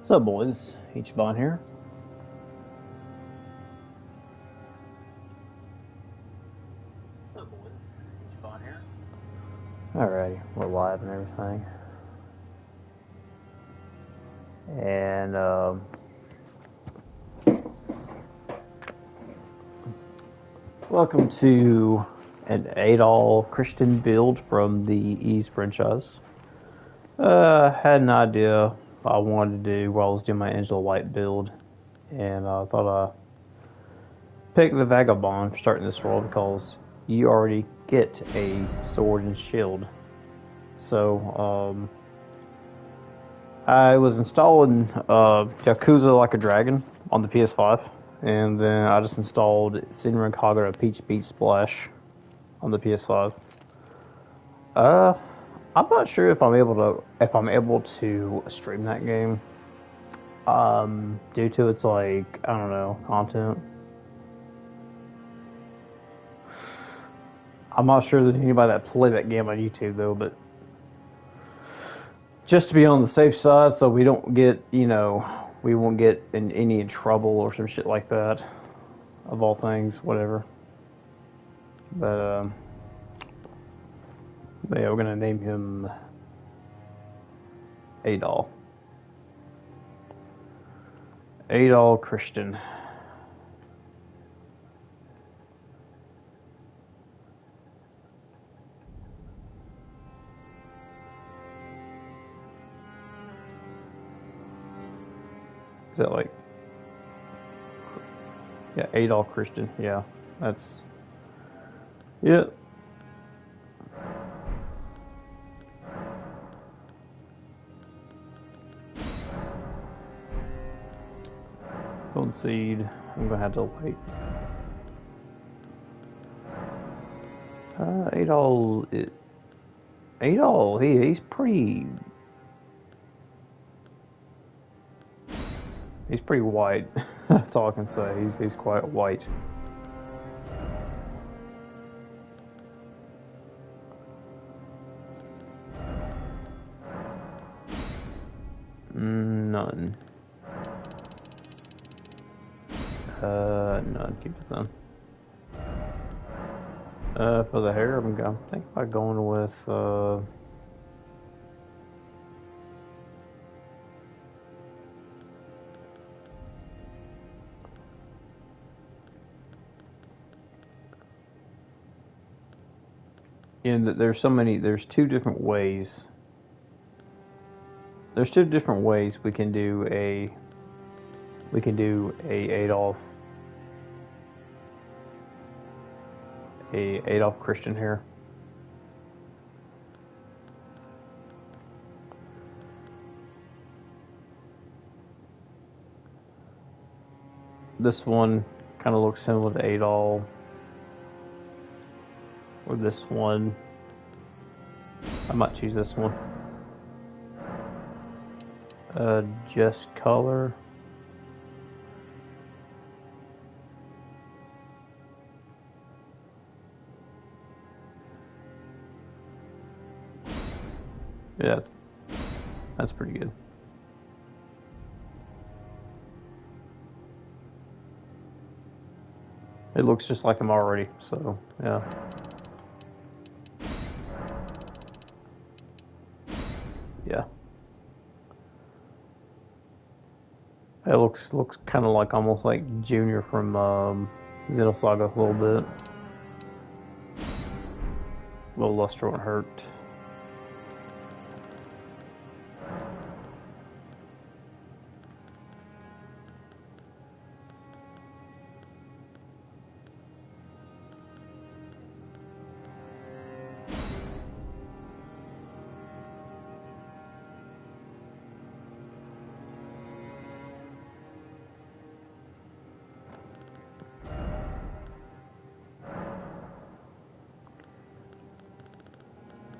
Sup boys, Ichiban here. Sup boys, Ichiban here. Alrighty, we're live and everything. And welcome to an Adol Christian build from the Ease franchise. Had an idea I wanted to do while I was doing my Angel White build, and I thought I'd pick the Vagabond for starting this world because you already get a sword and shield. So, I was installing Yakuza Like a Dragon on the PS5, and then I just installed Senran Kagura Peach Beach Splash on the PS5. I'm not sure if I'm able to stream that game, due to its like I don't know content. I'm not sure there's anybody that play that game on YouTube though, but just to be on the safe side, so we don't get we won't get in any trouble or some shit like that. Of all things, whatever. But yeah, we're gonna name him Adol. Adol Christian. Is that like... Yeah, Adol Christian. Yeah, that's... Yeah. Golden Seed. I'm gonna have to wait. Adol... Adol, he's pretty... He's pretty white. That's all I can say. He's quite white. None. None. Keep it then. For the hair, I'm thinking about going with and there's two different ways. There's two different ways we can do a Adolf Christian here. This one kind of looks similar to Adol. Or this one. I might choose this one. Just color. Yeah, that's pretty good. It looks just like him already, so yeah. Yeah. It looks kind of like almost like Junior from Xenosaga a little bit. A little luster won't hurt.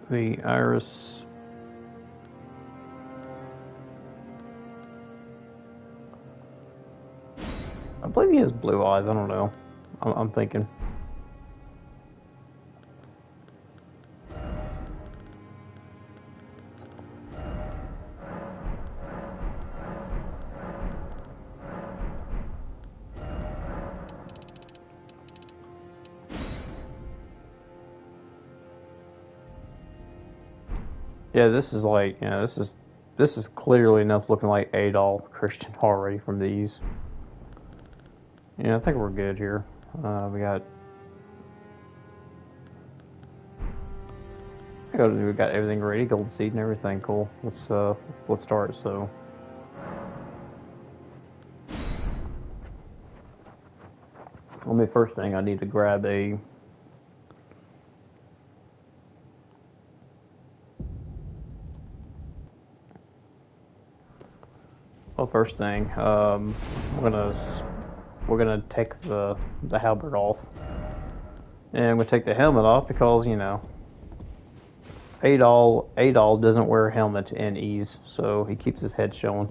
The iris. I believe he has blue eyes. I don't know. I'm thinking. Yeah, this is like, this is clearly enough looking like Adol Christian already from these. Yeah, I think we're good here. We got everything ready, gold seed and everything. Cool. Let's start. So, first thing I need to grab a. Well, first thing, we're gonna take the halberd off, and we'll take the helmet off because Adol doesn't wear helmets in Ease, so he keeps his head showing.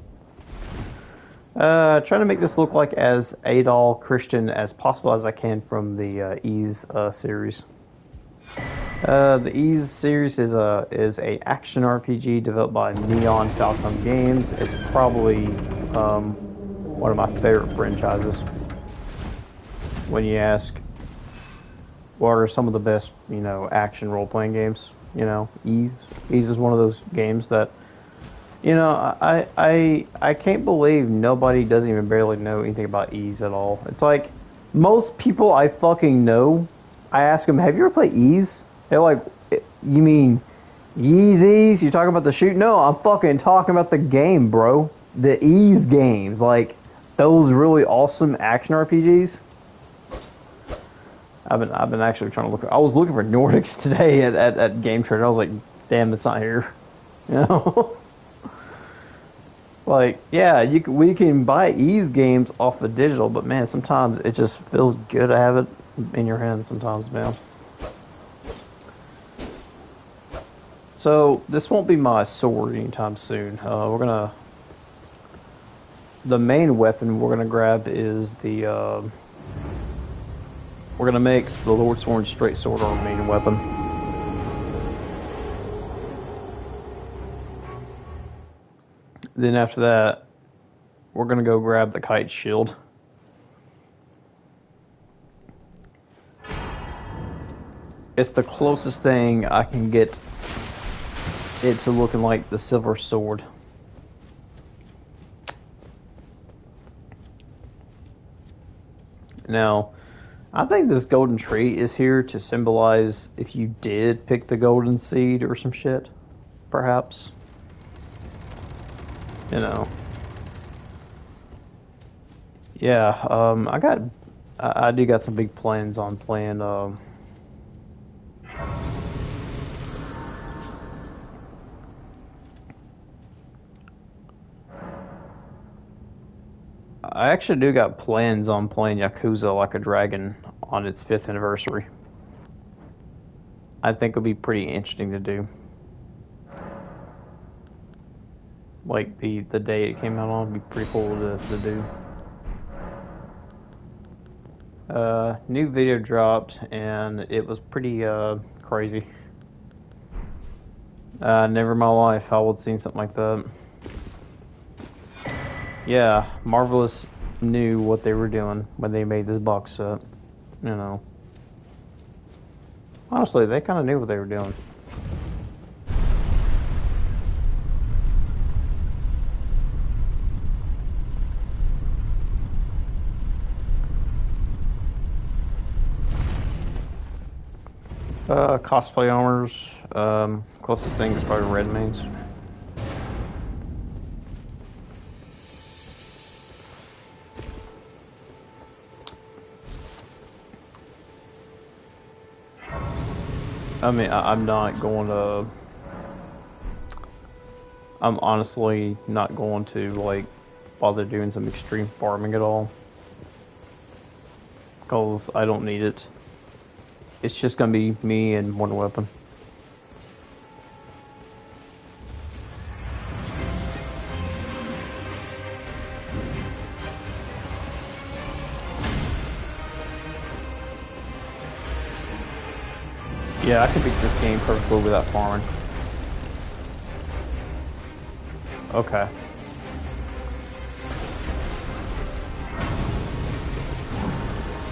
Trying to make this look like as Adol Christian as possible as I can from the Ease series. The Ease series is a action RPG developed by Neon Falcon Games. It's probably one of my favorite franchises. When you ask, what are some of the best action role playing games? Ease is one of those games that I can't believe nobody doesn't even barely know anything about Ease at all. It's like most people I fucking know, I ask them, have you ever played Ease? They're like, you mean Yeezys? You're talking about the shoot? No, I'm fucking talking about the game, bro. The Ease games. Like, those really awesome action RPGs. I've been actually trying to look. I was looking for Nordics today at Game Trader. I was like, damn, it's not here. Like, yeah, we can buy Ease games off the digital, but man, sometimes it just feels good to have it in your hand. Sometimes, man. So this won't be my sword anytime soon. The main weapon we're gonna grab is the. We're gonna make the Lordsworn straight sword our main weapon. Then after that, we're gonna go grab the kite shield. It's the closest thing I can get it to looking like the silver sword. Now, I think this golden tree is here to symbolize if you did pick the golden seed or some shit, perhaps. Yeah, I do got some big plans on playing, I actually do got plans on playing Yakuza Like a Dragon on its 5th anniversary. I think it'll be pretty interesting to do. Like the day it came out on would be pretty cool to do. New video dropped and it was pretty crazy. Never in my life I would have seen something like that. Yeah, Marvelous knew what they were doing when they made this box set. Honestly, they kind of knew what they were doing. Cosplay armors. Closest thing is probably red mains. I mean, I'm not going to. I'm honestly not going to like bother doing some extreme farming at all, because I don't need it. It's just gonna be me and one weapon. Yeah, I could beat this game perfectly without farming. Okay.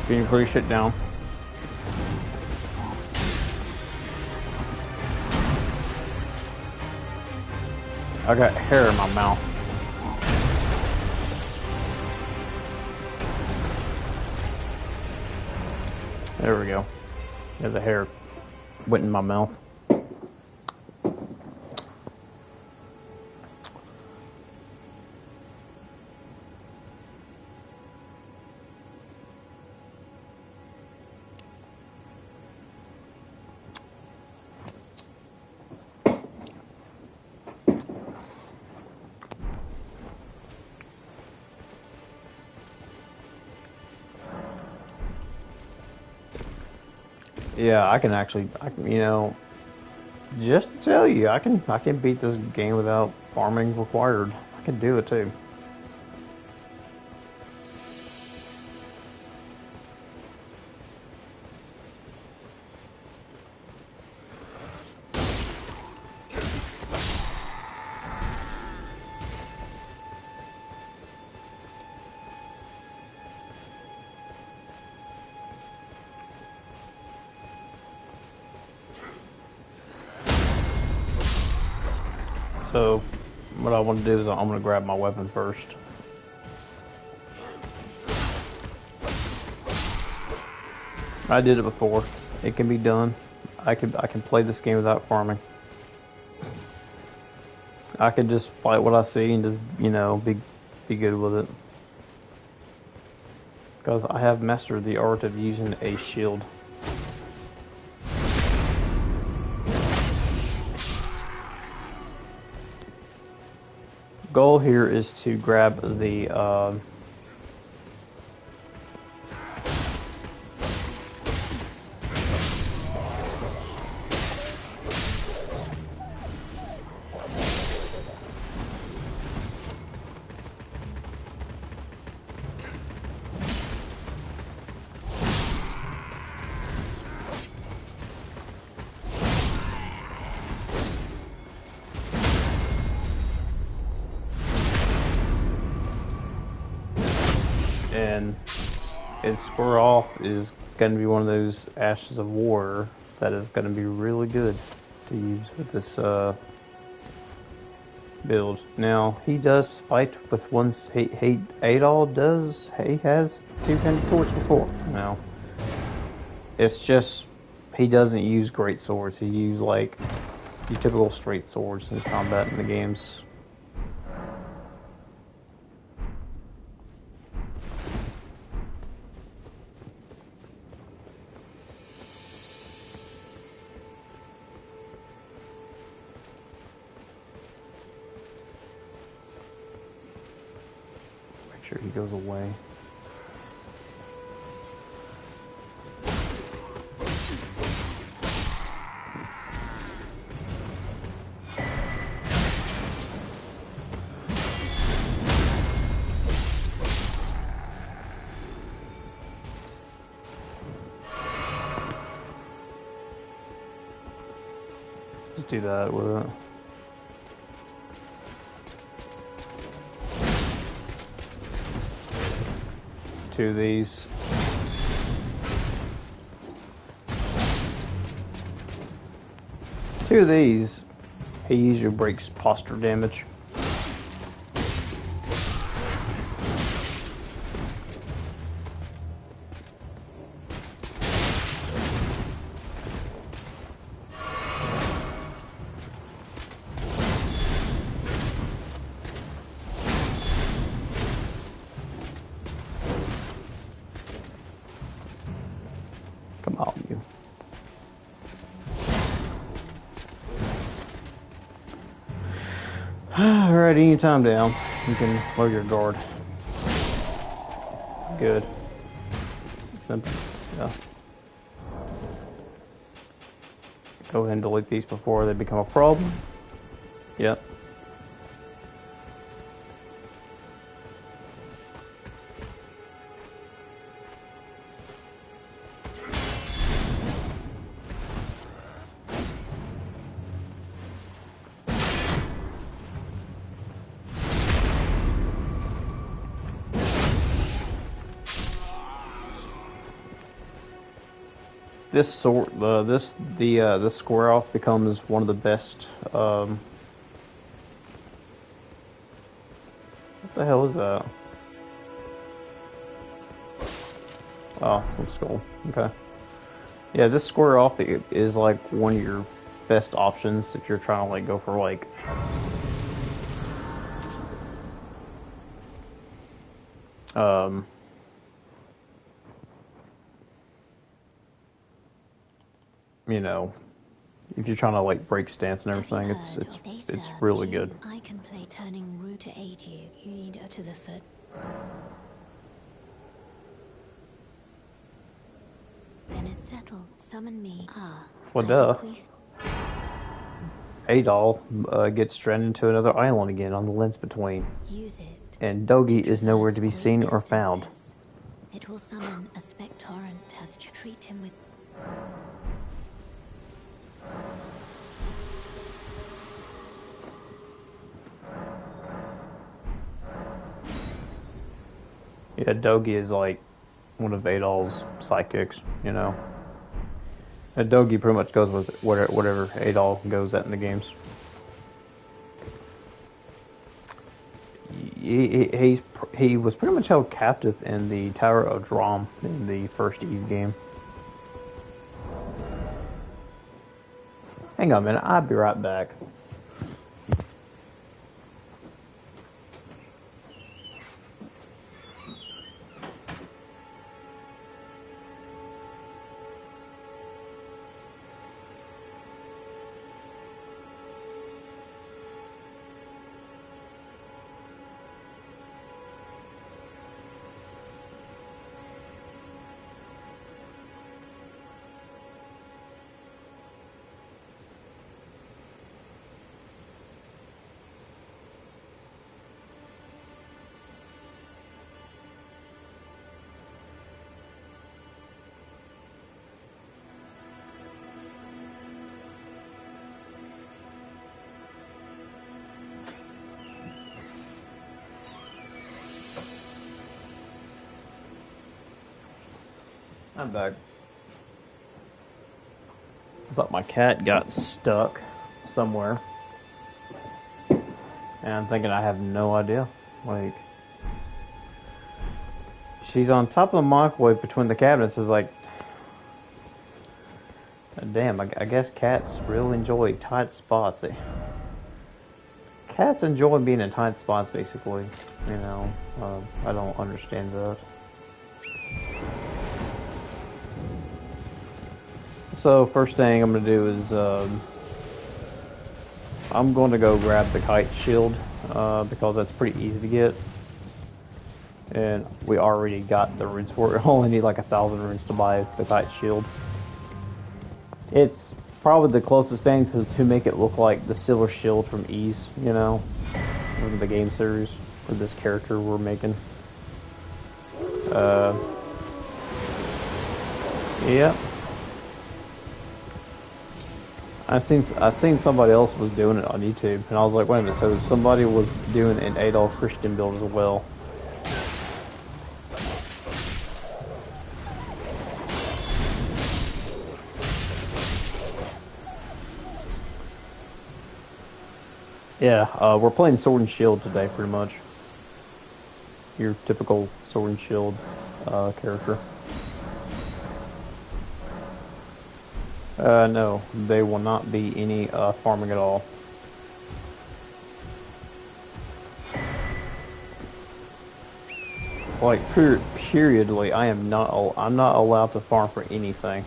Can you put your shit down? I got hair in my mouth. There we go. Yeah, the hair went in my mouth. Yeah, I can actually, you know, just to tell you, I can beat this game without farming required. I can do it too. So, what I want to do is I'm going to grab my weapon first. I did it before. It can be done. I can play this game without farming. I can just fight what I see and just, you know, be good with it. Because I have mastered the art of using a shield. Goal here is to grab the and Square Off is going to be one of those Ashes of War that is going to be really good to use with this build. Now, he does fight with one. Adol does. He has two-handed swords before. Now, it's just he doesn't use great swords. He uses like your typical straight swords in combat in the games. He goes away. Just do that with it. Two of these. Two of these, he usually breaks posture damage. Come on, you. Alright, anytime down, you can lower your guard. Good. Simple. Yeah. Go ahead and delete these before they become a problem. Yep. This square off becomes one of the best What the hell is that? Oh, some skull. Okay. Yeah, this square off is like one of your best options if you're trying to like go for like um you know, if you're trying to like break stance and everything, it's really good. I can play turning root to aid you. You need her to the foot. Then it's settled. Summon me. Ah. Well, duh. Adol gets stranded to another island again on the lens between. Use it. And Dogi is nowhere to be seen or found. It will summon a spectorant as treat him with. Yeah, Dogi is like one of Adol's sidekicks, you know. And Dogi pretty much goes with whatever Adol goes at in the games. He was pretty much held captive in the Tower of Drum in the first Ys game. Hang on a minute, I'll be right back. I'm back. I thought my cat got stuck somewhere. And I'm thinking I have no idea. Like, she's on top of the microwave between the cabinets. Is like, damn, I guess cats really enjoy tight spots. Cats enjoy being in tight spots, basically. You know, I don't understand that. So first thing I'm going to do is I'm going to go grab the kite shield because that's pretty easy to get. And we already got the runes for it. Only need like 1,000 runes to buy the kite shield. It's probably the closest thing to make it look like the silver shield from Ys, you know, from the game series for this character we're making. Yeah. I've seen somebody else was doing it on YouTube, and I was like, wait a minute, so somebody was doing an Adol Christian build as well. Yeah, we're playing Sword and Shield today, pretty much. Your typical Sword and Shield character. No, they will not be any farming at all. Like periodly, I'm not allowed to farm for anything.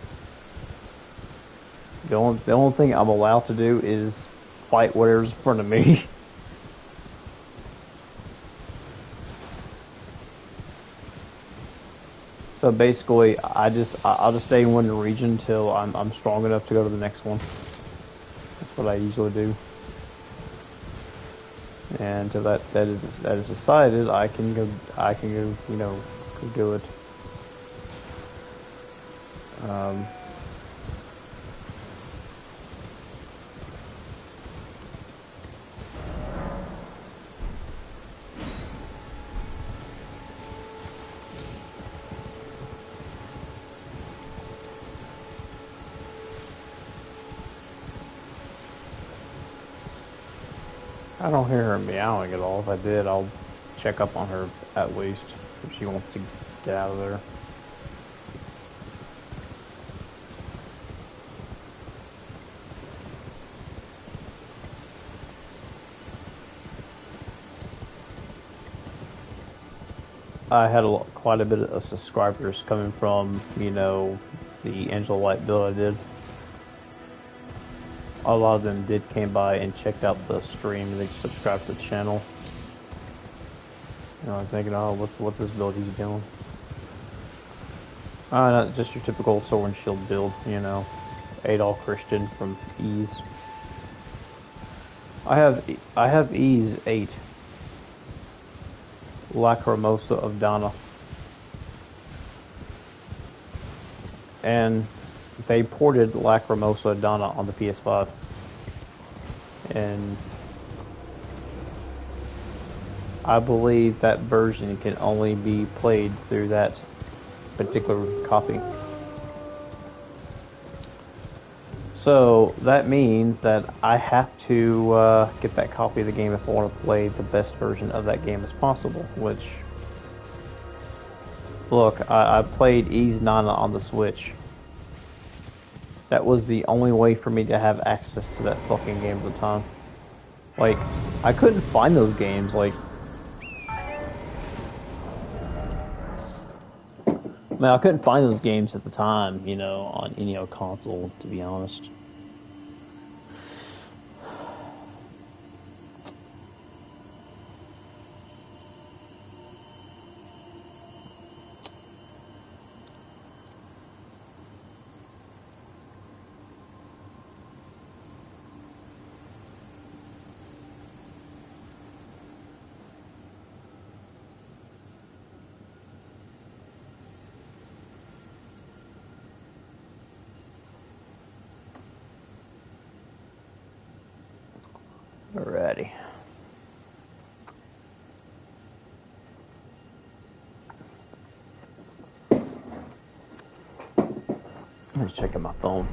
The only thing I'm allowed to do is fight whatever's in front of me. So basically, I'll just stay in one region until I'm strong enough to go to the next one. That's what I usually do. And until that is decided, I can go you know, go do it. I don't hear her meowing at all. If I did, I'll check up on her at least if she wants to get out of there. I had quite a bit of subscribers coming from, you know, the Angel Light build I did. A lot of them came by and checked out the stream and they subscribed to the channel. You know, I'm thinking, oh, what's this build he's doing? Not just your typical sword and shield build, you know. Adol Christian from Ease. I have Ease 8. Lacrimosa of Donna. And they ported Lacrimosa of Donna on the PS5. And I believe that version can only be played through that particular copy. So that means that I have to get that copy of the game if I want to play the best version of that game as possible, which, look, I played Ease Nana on the Switch. That was the only way for me to have access to that fucking game at the time. Like, I couldn't find those games, like, I mean, I couldn't find those games at the time, you know, on any other console, to be honest. Alrighty. I'm just checking my phone.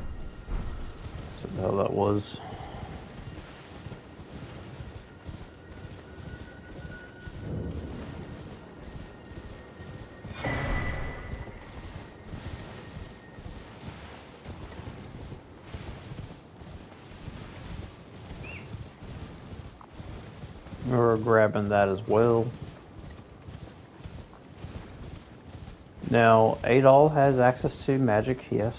So what the hell that was. We're grabbing that as well. Now, Adol has access to magic, yes.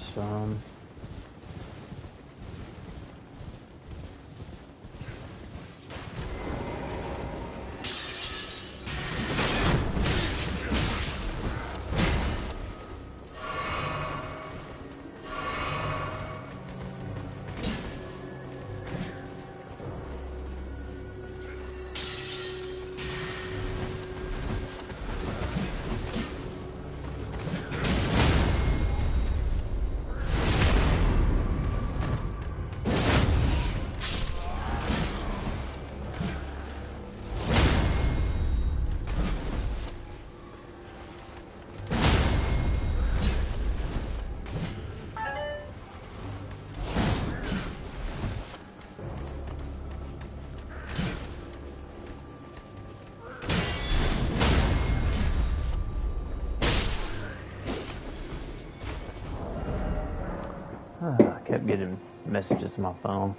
I kept getting messages on my phone.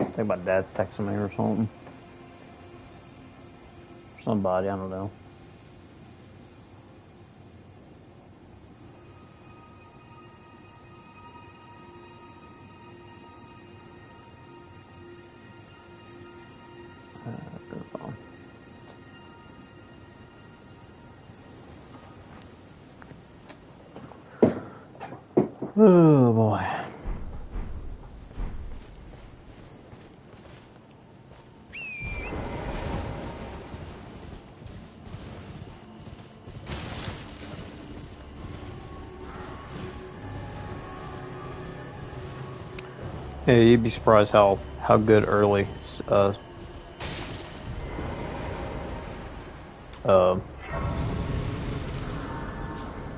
I think my dad's texting me or something. Somebody, I don't know. Oh boy. Yeah, you'd be surprised how good early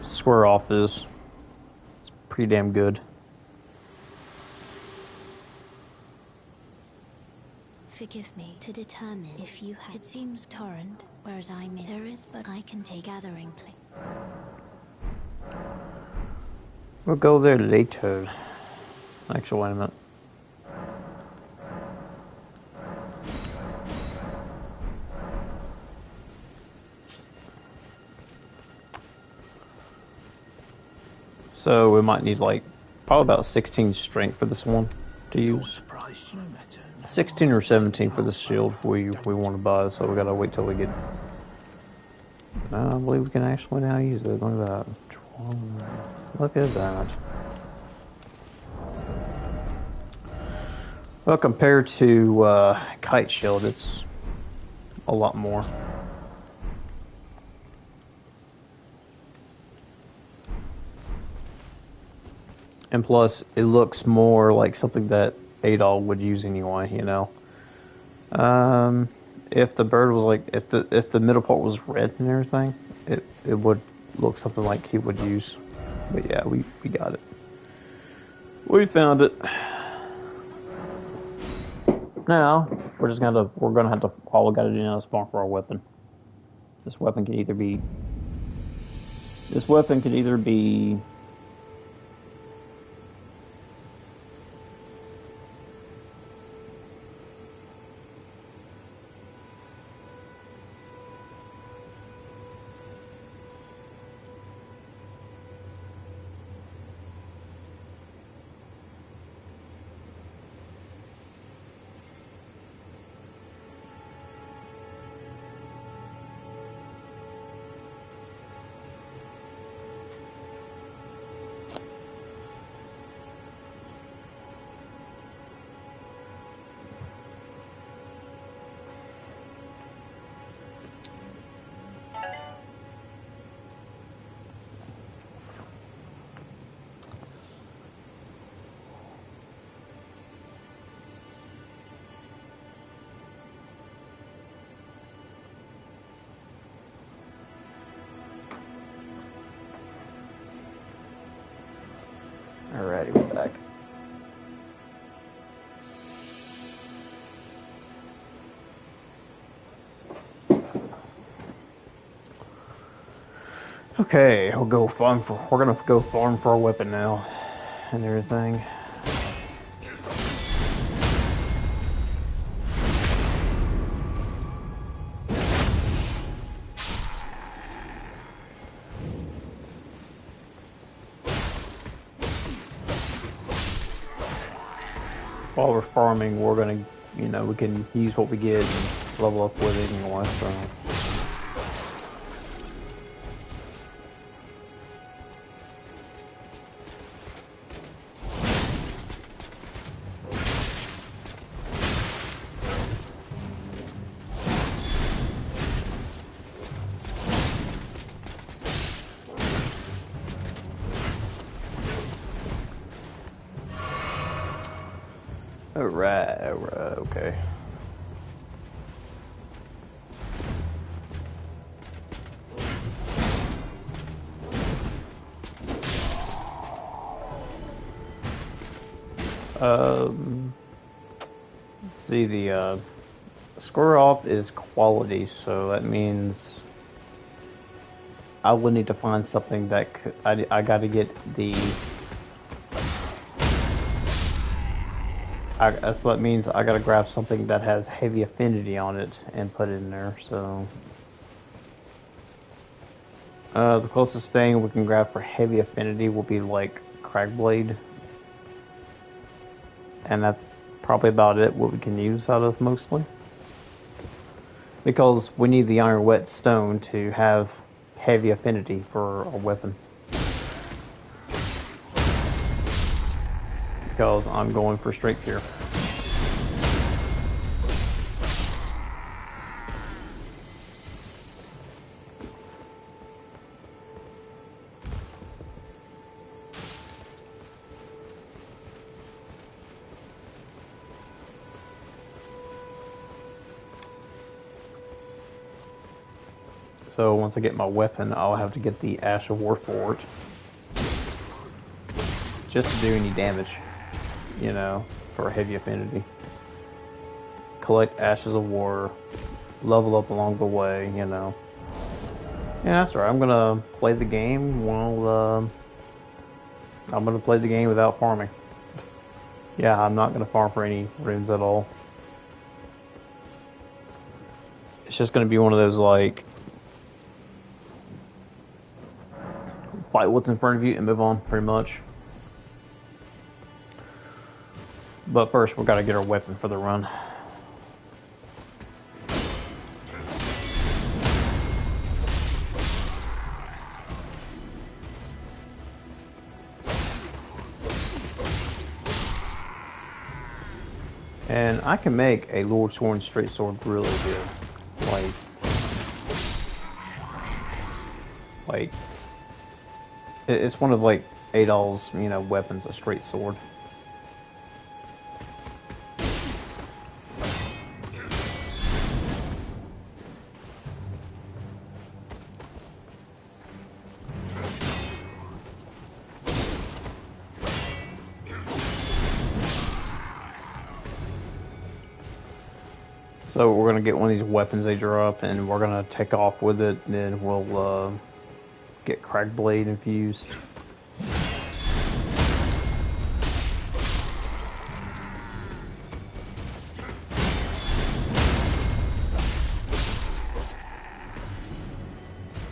square off is. It's pretty damn good. Forgive me to determine if you have. It seems torrent, whereas I may. There is, but I can take gathering place. We'll go there later. Actually, wait a minute. So we might need like probably about 16 strength for this one to use. 16 or 17 for the shield we want to buy, so we gotta wait till we get. I believe we can actually now use it. Look at that. Look at that. Well, compared to Kite Shield, it's a lot more. And plus, it looks more like something that Adol would use anyway, you know. If the bird was like, if the middle part was red and everything, it would look something like he would use. But yeah, we got it. We found it. Now we're gonna have to all we gotta do now is spawn for our weapon. This weapon could either be. Alrighty, we're back. Okay, we're gonna go farm for our weapon now and everything. While we're farming, we're gonna, we can use what we get and level up with it anyway, so. Alright, okay. Let's see, the square off is quality, so that means I will need to find something that I gotta get the. So that means I gotta grab something that has heavy affinity on it and put it in there, so. The closest thing we can grab for heavy affinity will be like Cragblade. And that's probably about it, what we can use out of mostly. Because we need the iron whetstone to have heavy affinity for our weapon. Because I'm going for strength here. So once I get my weapon, I'll have to get the Ash of War for it. Just to do any damage, for heavy affinity. collect ashes of war, level up along the way, you know. Yeah, that's right. I'm gonna play the game while I'm gonna play the game without farming. Yeah, I'm not gonna farm for any runes at all. It's just gonna be one of those like fight what's in front of you and move on, pretty much. But first, we gotta get our weapon for the run. And I can make a Lord's Horn straight sword really good. Like it's one of like Adol's, you know, weapons, a straight sword. So we're gonna get one of these weapons they drop, and we're gonna take off with it. And then we'll get Crack Blade infused.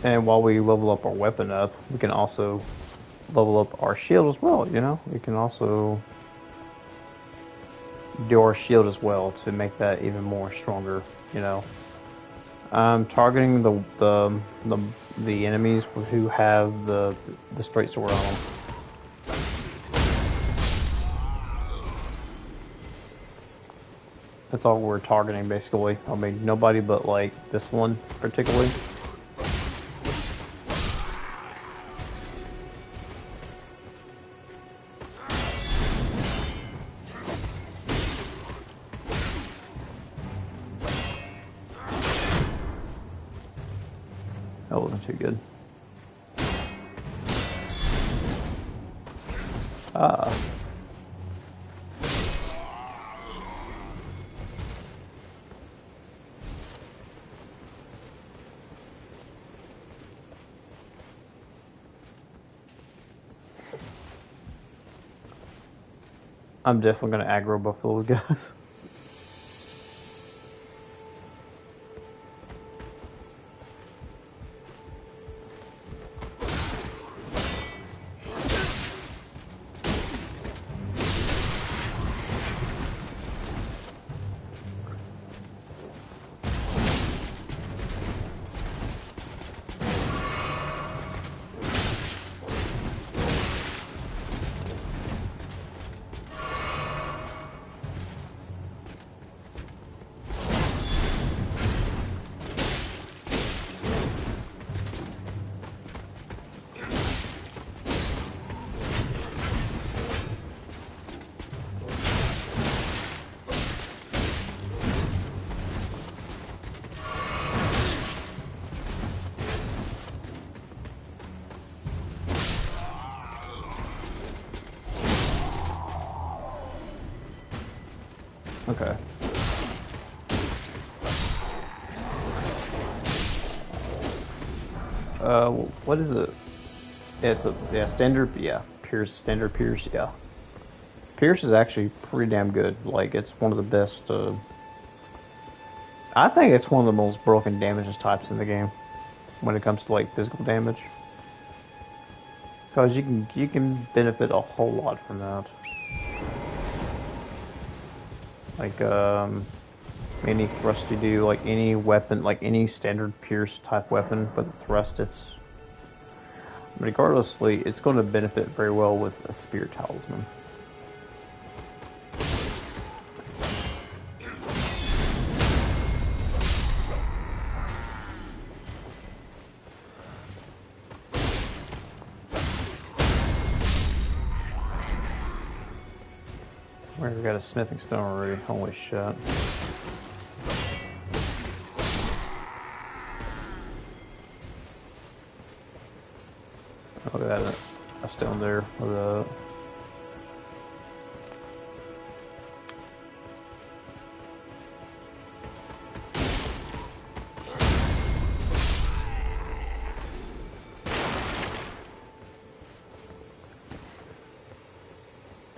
And while we level up our weapon up, we can also level up our shield as well. You know, we can also do our shield as well to make that even more stronger. You know, I'm targeting the enemies who have the straight sword on them. That's all we're targeting, basically. I mean, nobody but like this one particularly. That wasn't too good. I'm definitely going to aggro both of those guys. Okay. What is it? It's a standard, yeah. Standard Pierce, yeah. Pierce is actually pretty damn good. Like, it's one of the best. I think it's one of the most broken damage types in the game when it comes to like physical damage, because you can benefit a whole lot from that. Like any thrust you do, like any weapon, like any standard Pierce type weapon, but the thrust, it's regardlessly, it's going to benefit very well with a Spear Talisman. We got a smithing stone already. Holy shit. Look at that. A stone there with a.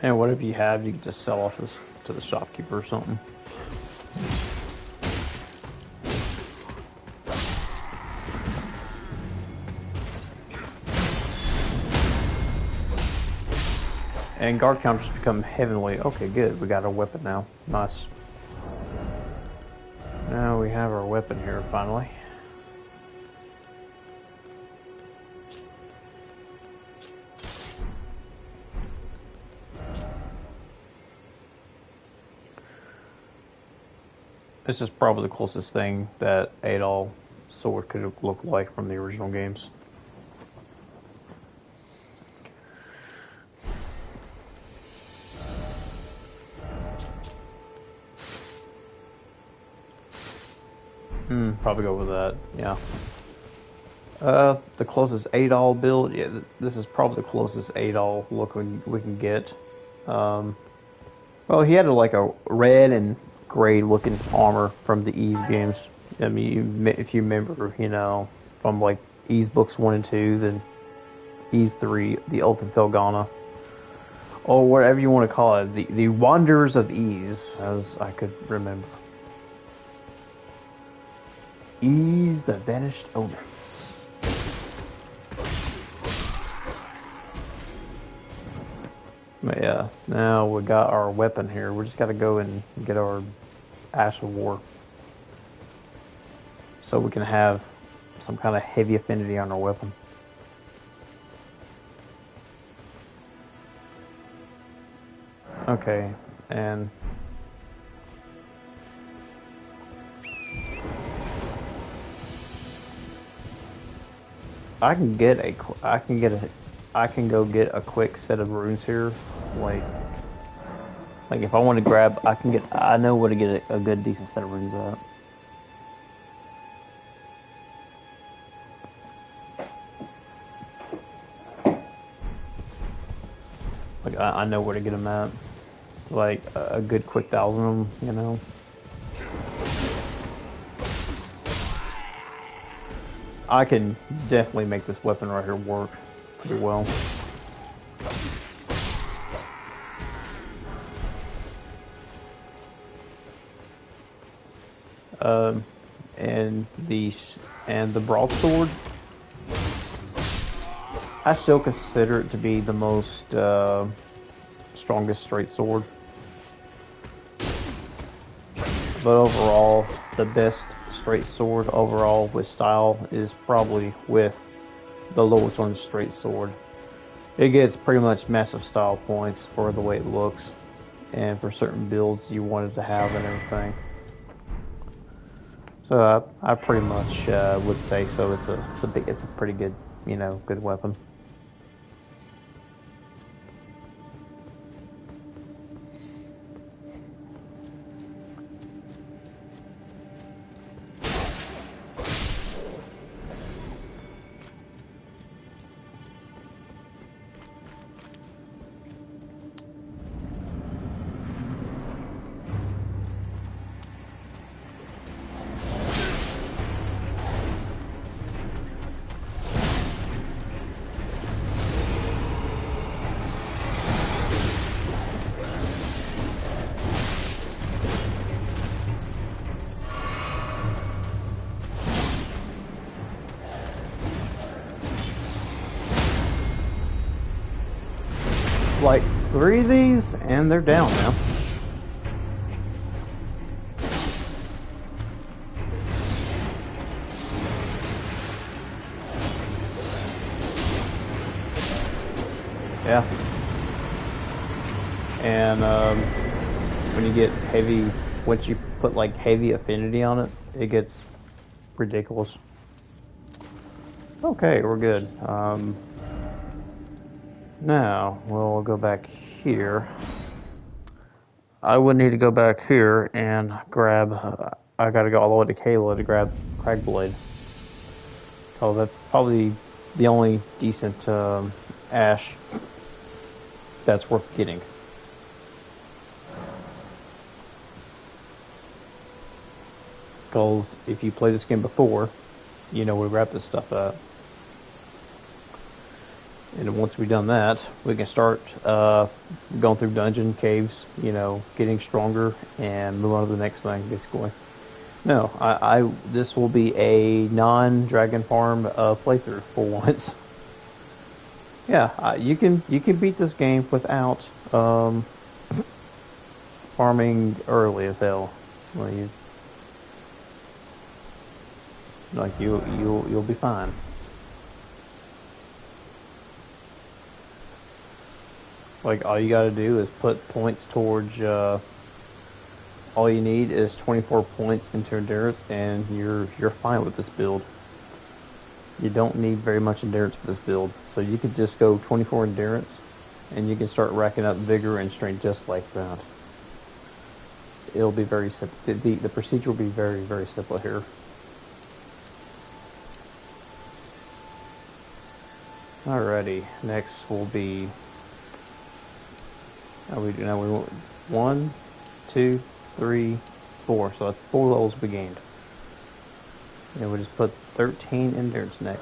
And whatever you have, you can just sell off this to the shopkeeper or something. And guard counters become heavenly. Okay, good. We got our weapon now. Nice. Now we have our weapon here, finally. This is probably the closest thing that Adol sword could look like from the original games. Probably go with that, yeah. The closest Adol build, yeah, this is probably the closest Adol look we can get. Well, he had like a red and gray looking armor from the Ys games. I mean, if you remember, you know, from like Ys books 1 and 2, then Ys 3, the Ultimate Felghana, or whatever you want to call it, the Wanderers of Ys, as I could remember. Ys, the Vanished Omens. But yeah, now we got our weapon here. We just got to go and get our Ash of War, so we can have some kind of heavy affinity on our weapon. Okay, and I can go get a quick set of runes here, like if I want to grab, I know where to get a good decent set of runes at. Like I know where to get them at, like a good quick 1,000 of them, you know. I can definitely make this weapon right here work pretty well. And the broadsword, I still consider it to be the most strongest straight sword. But overall, the best straight sword overall with style is probably with the lowest one straight sword. It gets pretty much massive style points for the way it looks, and for certain builds you want it to have and everything. So I pretty much would say so. It's a pretty good, you know, good weapon. Like 3 of these, and they're down now. Yeah. And when you get heavy, once you put like heavy affinity on it, it gets ridiculous. Okay, we're good. Now, we'll go back here. I would need to go back here and grab, I gotta go all the way to Kayla to grab Cragblade. Because that's probably the only decent Ash that's worth getting. Because if you play this game before, you know where to grab this stuff at. And once we've done that, we can start going through dungeon caves, you know, getting stronger and move on to the next thing, basically. No, this will be a non-Dragon Farm playthrough for once. Yeah, you can beat this game without farming early as hell. Well, you'll be fine. Like all you gotta do is put points towards. All you need is 24 points into endurance, and you're fine with this build. You don't need very much endurance for this build, so you could just go 24 endurance, and you can start racking up vigor and strength just like that. It'll be very simple. The procedure will be very simple here. Alrighty, next will be. Now we want 1, 2, 3, 4. So that's 4 levels we gained. And we'll just put 13 endurance next.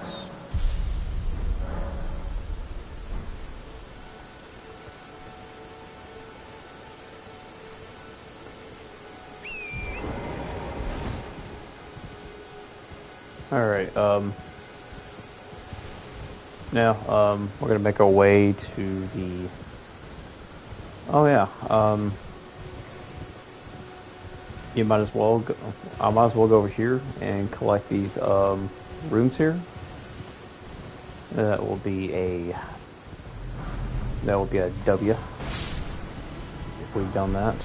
Alright, now, we're gonna make our way to the... Oh yeah, you might as well go... I might as well go over here and collect these, rooms here. That will be a W if we've done that.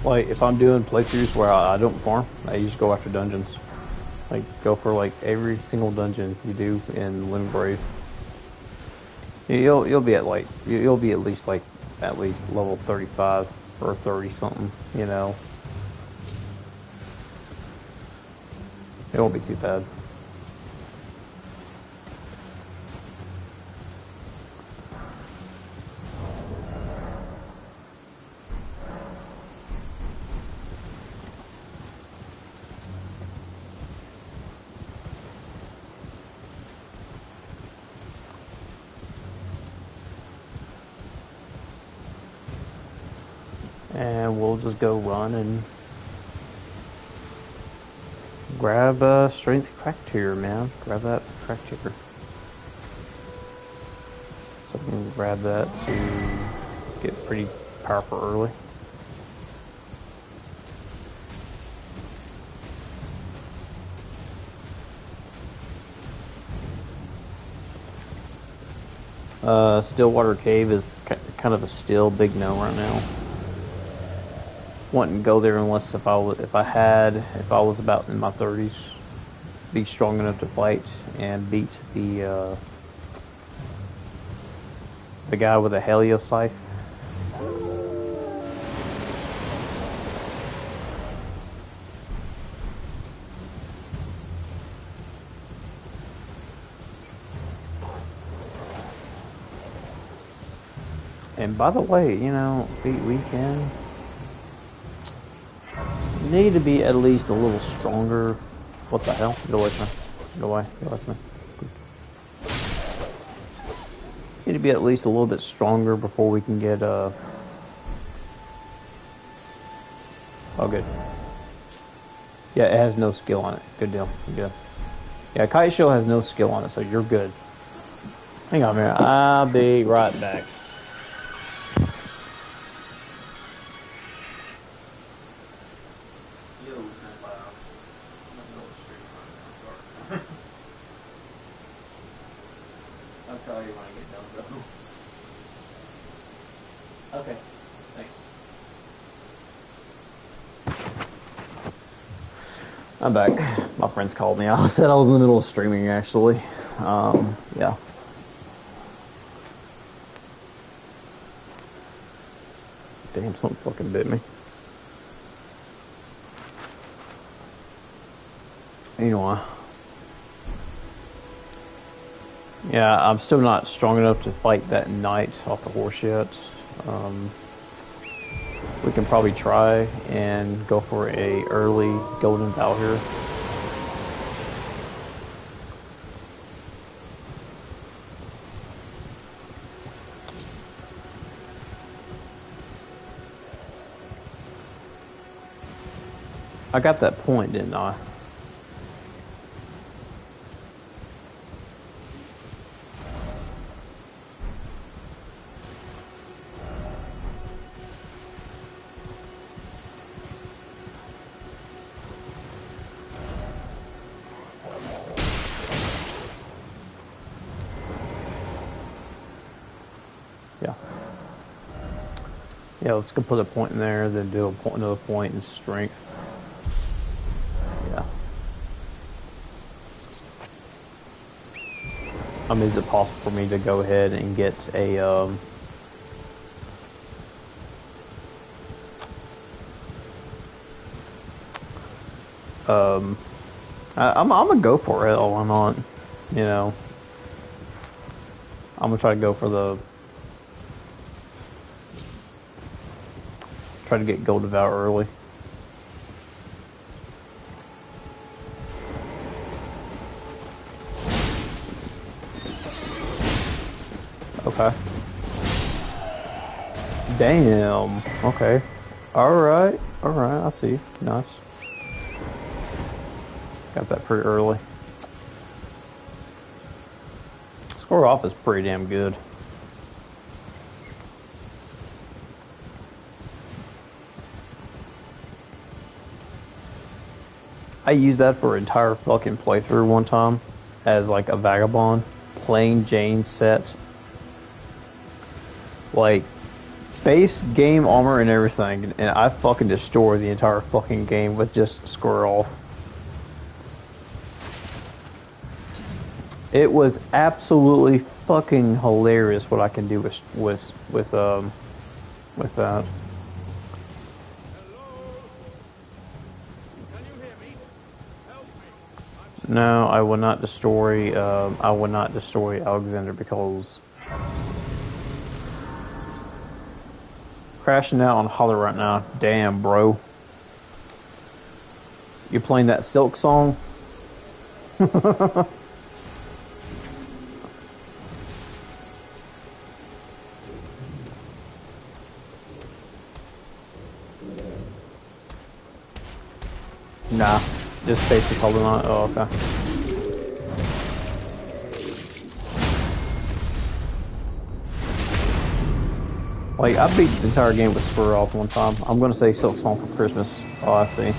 Like, if I'm doing playthroughs where I don't farm, I just go after dungeons. Like, go for, like, every single dungeon you do in Limgrave. You'll be at, like, you'll be at least level 35 or 30 something, you know. It won't be too bad. And we'll just go run and grab strength cracked here, man. Grab that cracked here. So we can grab that to get pretty powerful early. Stillwater Cave is kind of a still big no right now. Wouldn't go there unless if I was about in my 30s, be strong enough to fight and beat the guy with a helio scythe. And by the way, you know, we can need to be at least a little stronger. What the hell? Get away from me. Get away. Get away from me. Need to be at least a little bit stronger before we can get Oh, good. Yeah, it has no skill on it. Good deal. Good. Yeah, Kite Show has no skill on it, so you're good. Hang on a minute. I'll be right back. I'll tell you when I get done, though. Okay, thanks. I'm back. My friends called me. I said I was in the middle of streaming, actually. Yeah. Damn, something fucking bit me. Anyway. Yeah, I'm still not strong enough to fight that knight off the horse yet. We can probably try and go for a early golden bow here. I got that point, didn't I? Yeah. Yeah, let's go put a point in there, then do another point in strength. Yeah. I mean, is it possible for me to go ahead and get a, I'm gonna go for it, why not? You know. I'm gonna try to go for try to get gold devour early. Okay. Damn. Okay. Alright. Alright, I see. Nice. Got that pretty early. Score off is pretty damn good. I used that for an entire fucking playthrough one time as like a vagabond, plain Jane set. Like, base game armor and everything, and I fucking destroyed the entire fucking game with just square off. It was absolutely fucking hilarious what I can do with that. No, I will not destroy. I will not destroy Alexander because crashing out on Holler right now. Damn, bro. You playing that Silk song? Nah, just basic holding on. Oh, okay. Like, I beat the entire game with Spur off one time. I'm gonna say Silk Song for Christmas. Oh, I see.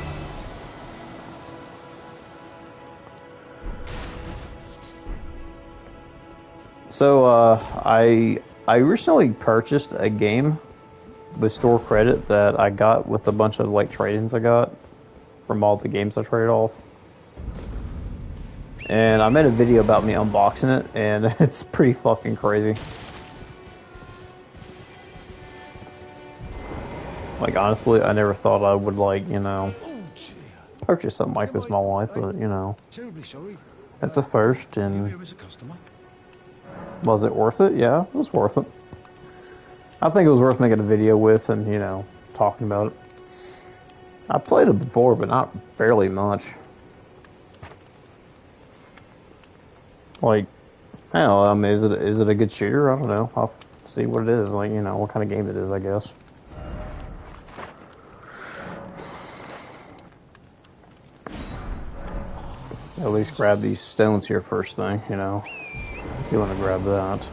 So, I recently purchased a game with store credit that I got with a bunch of, like, trade-ins I got from all the games I traded off. And I made a video about me unboxing it, and it's pretty fucking crazy. Like, honestly, I never thought I would, like, you know, purchase something like this in my life, but, you know, it's a first, and was it worth it? Yeah, it was worth it. I think it was worth making a video with and, you know, talking about it. I played it before, but not fairly much. Like, I don't know, I mean, is it a good shooter? I don't know. I'll see what it is, like, you know, what kind of game it is, I guess. At least grab these stones here first thing, you know, if you want to grab that.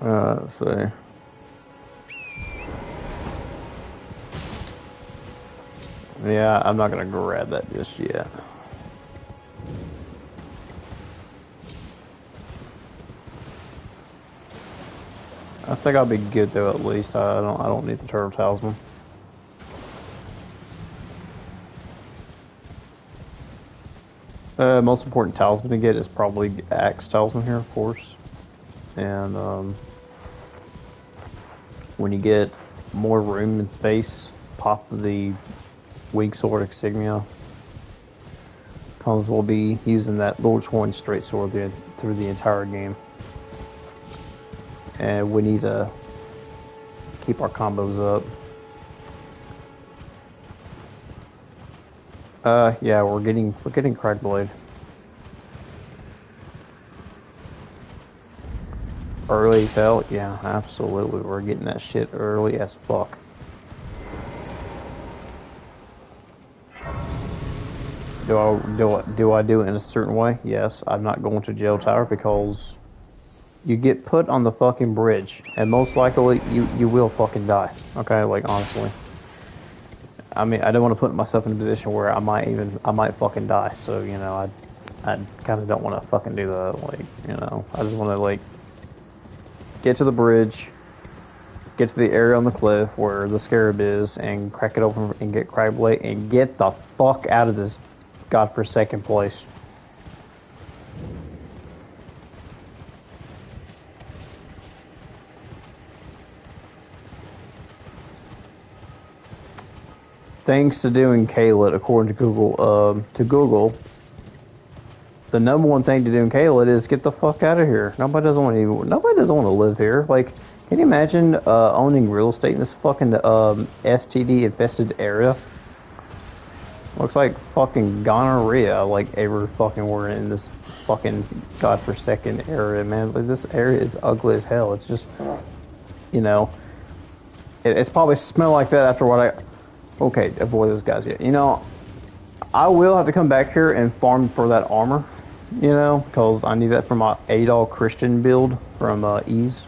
Let's see. Yeah, I'm not gonna grab that just yet. I think I'll be good though. At least I don't need the turtle talisman. Most important talisman to get is probably axe talisman here, of course. And when you get more room and space, pop the weak sword insignia. Cause we'll be using that Lord's Horn straight sword through the entire game. And we need to keep our combos up. Yeah, we're getting Cragblade. Early as hell? Yeah, absolutely. We're getting that shit early as fuck. Do I do it in a certain way? Yes. I'm not going to jail tower because you get put on the fucking bridge, and most likely you will fucking die. Okay, like honestly. I mean, I don't want to put myself in a position where I might fucking die. So you know, I kind of don't want to fucking do that. Like you know, I just want to like get to the bridge, get to the area on the cliff where the scarab is, and crack it open and get Cragblade and get the fuck out of this godforsaken place. Thanks to doing Kaylet, according to Google, the number one thing to do in Kaylet is get the fuck out of here. Nobody doesn't want to live here. Like, can you imagine owning real estate in this fucking STD infested area? Looks like fucking gonorrhea, like ever fucking were in this fucking godforsaken area, man. Like, this area is ugly as hell. It's just, you know, it's probably smell like that after what I. Okay, avoid those guys yet. You know, I will have to come back here and farm for that armor, you know, because I need that for my Adol Christian build from Ease.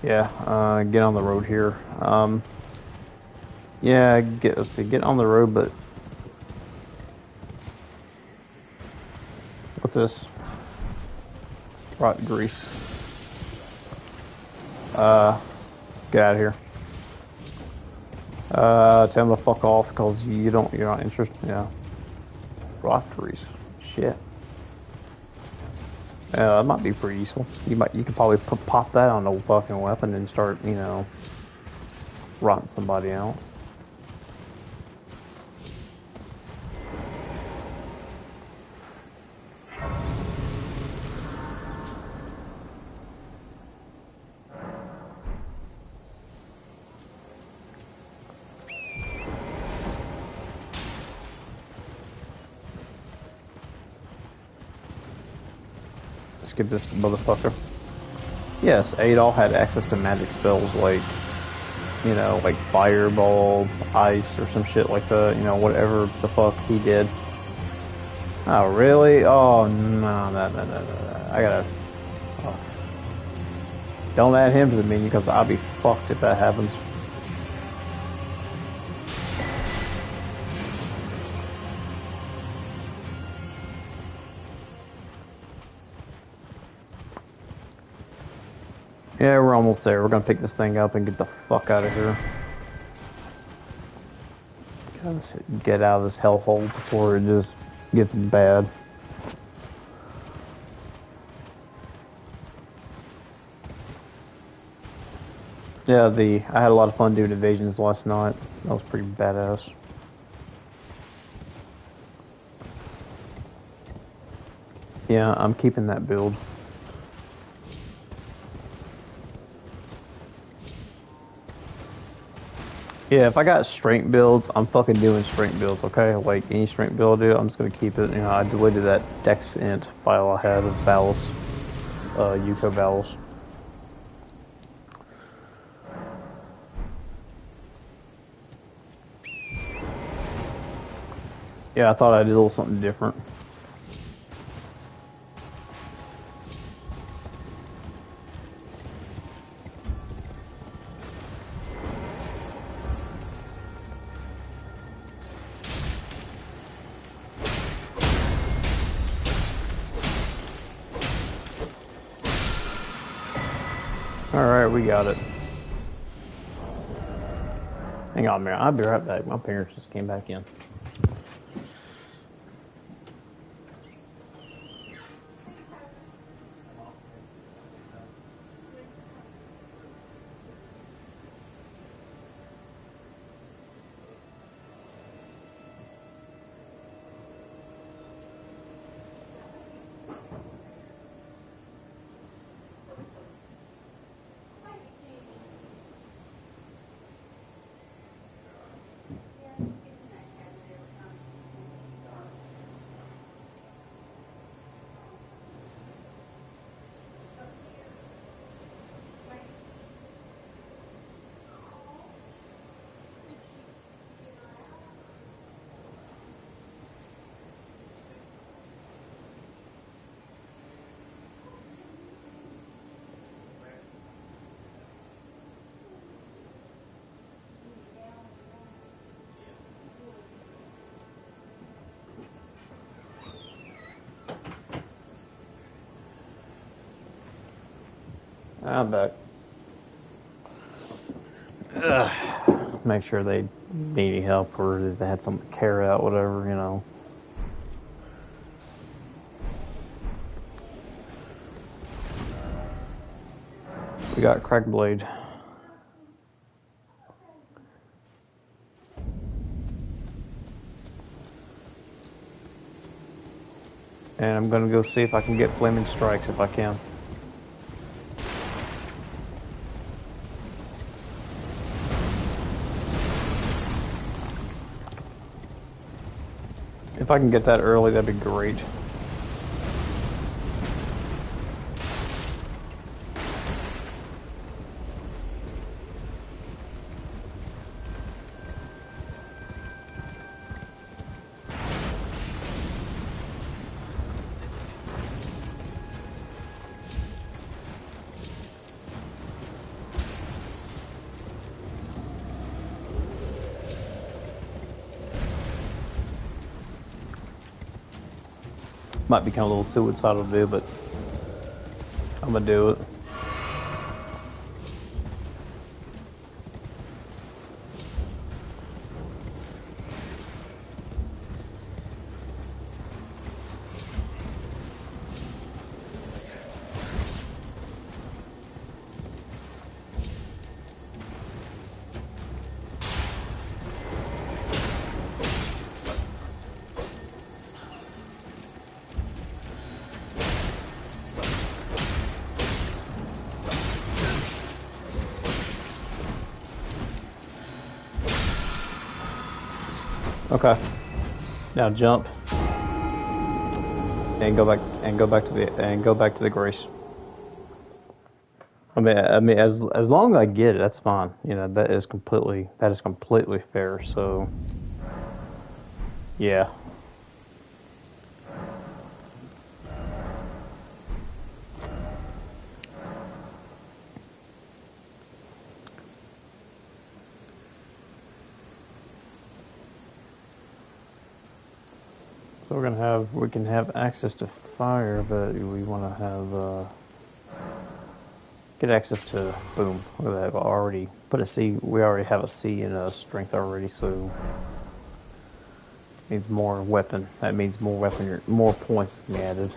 Yeah, get on the road here. Yeah, get on the road, but what's this? Rot grease. Get out of here. Tell him to fuck off because you're not interested. Yeah. Rot grease. Shit. That might be pretty useful. You could probably pop that on a fucking weapon and start, you know, rotting somebody out. Skip this motherfucker. Yes, Adol had access to magic spells like, you know, like fireball, ice, or some shit like that. You know, whatever the fuck he did. Oh, really? Oh, no. I gotta... Oh. Don't add him to the menu, because I'll be fucked if that happens. Yeah, we're almost there. We're gonna pick this thing up and get the fuck out of here. Let's get out of this hellhole before it just gets bad. Yeah, I had a lot of fun doing invasions last night. That was pretty badass. Yeah, I'm keeping that build. Yeah, if I got strength builds, I'm fucking doing strength builds, okay? Like, any strength build I do, I'm just gonna keep it. You know, I deleted that Dex int file I had of battles, Yuko battles. Yeah, I thought I did a little something different. Alright, we got it. Hang on, man. I'll be right back. My parents just came back in. I'm back. Make sure they need any help or if they had something to carry out, whatever, you know. We got crack blade. And I'm gonna go see if I can get flaming strikes if I can. If I can get that early, that'd be great. Might become a little suicidal to do, but I'm gonna do it. Okay. Now jump and go back to the grace. I mean, as long as I get it, that's fine. You know, that is completely fair. So, yeah. So we can have access to fire, but we want to have get access to boom. We have already put a C. We already have a C in strength already, so means more weapon. That means more weapon. More points can be added.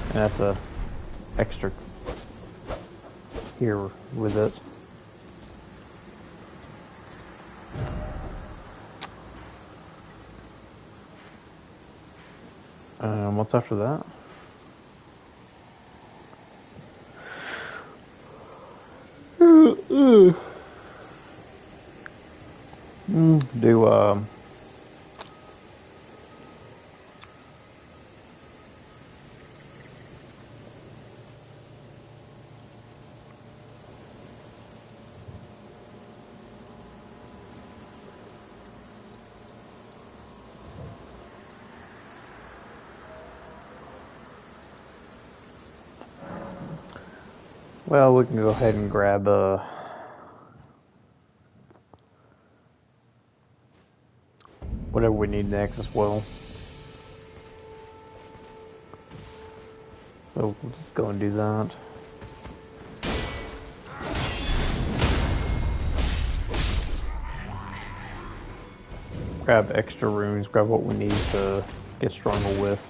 And that's a extra here with it. What's after that? Do well, we can go ahead and grab whatever we need next as well. So we'll just go and do that. Grab extra runes, grab what we need to get stronger with.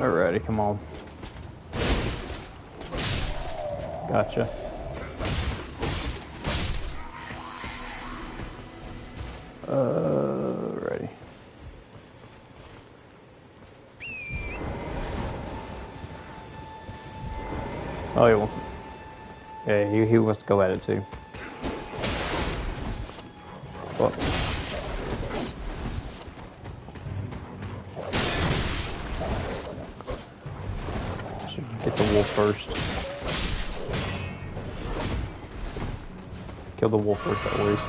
Alrighty, come on. Gotcha. Ready. Oh, he wants. Yeah, he wants to go at it too. Well. Should get the wolf first. Kill the wolf first at least.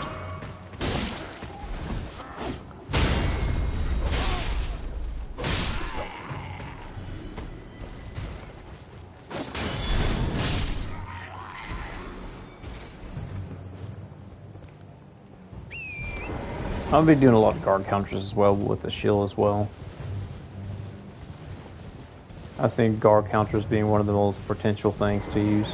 I'll be doing a lot of guard counters as well with the shield as well. I see guard counters being one of the most potential things to use.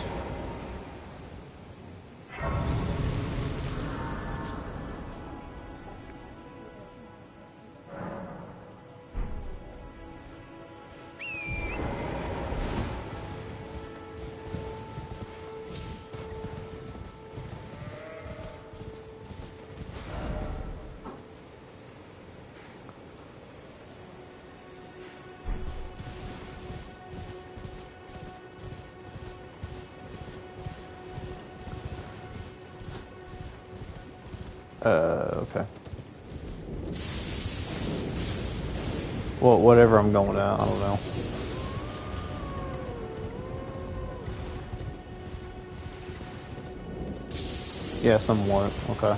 Okay. Well, whatever I'm going at, I don't know. Yeah, somewhat. Okay.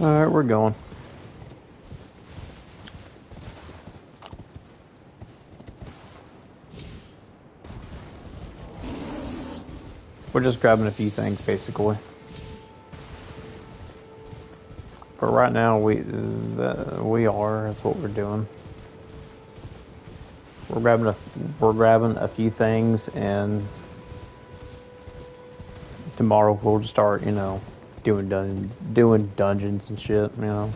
Alright, we're going. We're just grabbing a few things, basically. But right now, that's what we're doing. We're grabbing a few things, and tomorrow we'll just start, you know, doing dungeons and shit, you know.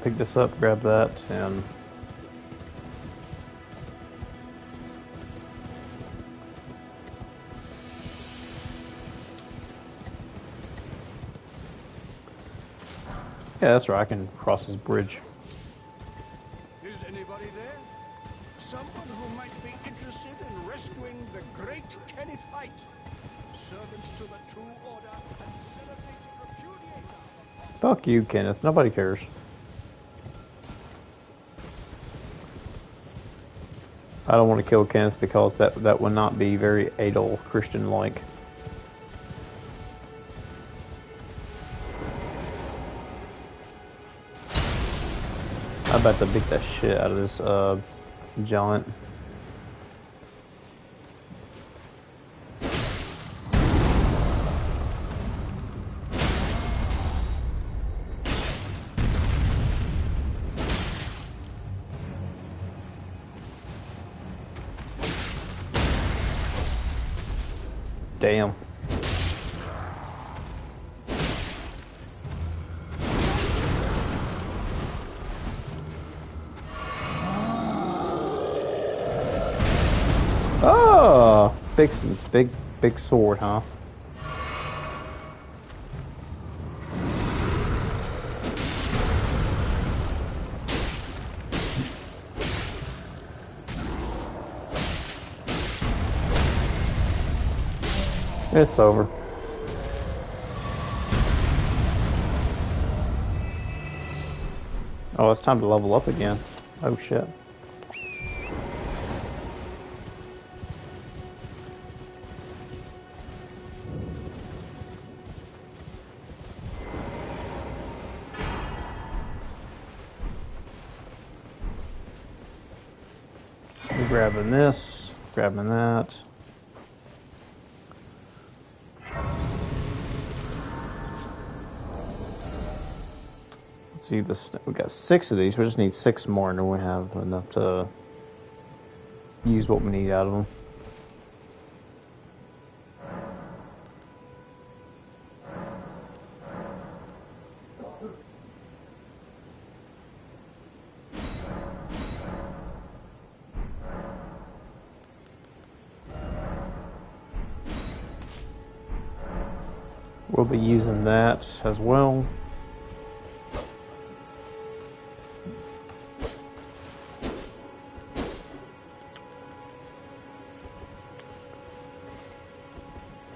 Pick this up, grab that, and yeah, that's right. I can cross this bridge. Is anybody there? Someone who might be interested in rescuing the great Kenneth Height, servants to the true order and celebrated repudiator. Fuck you, Kenneth. Nobody cares. I don't want to kill Kenneth because that would not be very Adol Christian-like. I'm about to beat the shit out of this giant. Damn. Oh, big sword, huh? It's over. Oh, it's time to level up again. Oh shit. I'm grabbing this, grabbing that. Let's see this. We got 6 of these. We just need 6 more, and then we have enough to use what we need out of them. We'll be using that as well.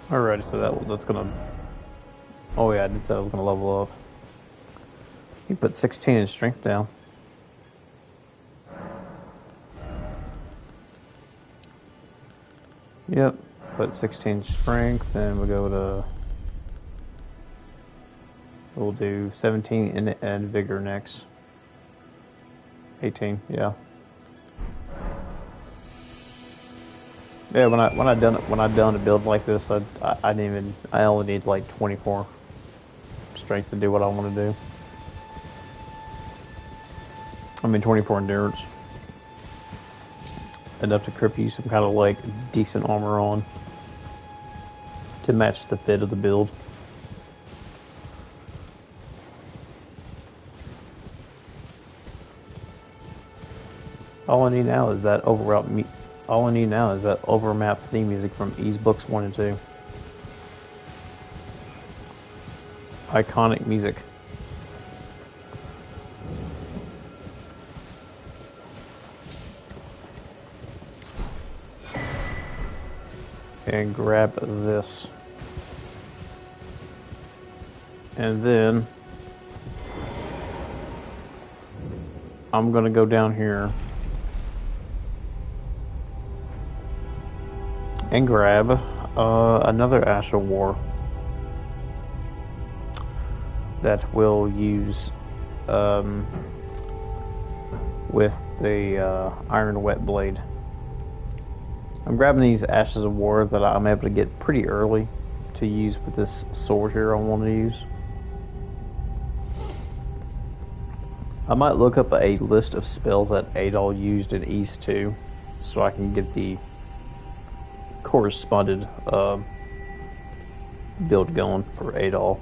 Alrighty, so that's gonna. Oh yeah, I did say I was gonna level up. You put 16 in strength down. Yep, put 16 strength, and we go to. We'll do 17 and vigor next. 18, yeah. Yeah, when I done a build like this, I didn't even. I only need like 24 strength to do what I want to do. I mean 24 endurance. Enough to equip you some kind of like decent armor on to match the fit of the build. All I need now is that overmap theme music from Ys Books 1 and 2. Iconic music. And grab this. And then I'm gonna go down here and grab another Ash of War that will use with the Iron Wet Blade. I'm grabbing these Ashes of War that I'm able to get pretty early to use with this sword here I want to use. I might look up a list of spells that Adol used in Ys 2 so I can get the corresponded build going for Adol.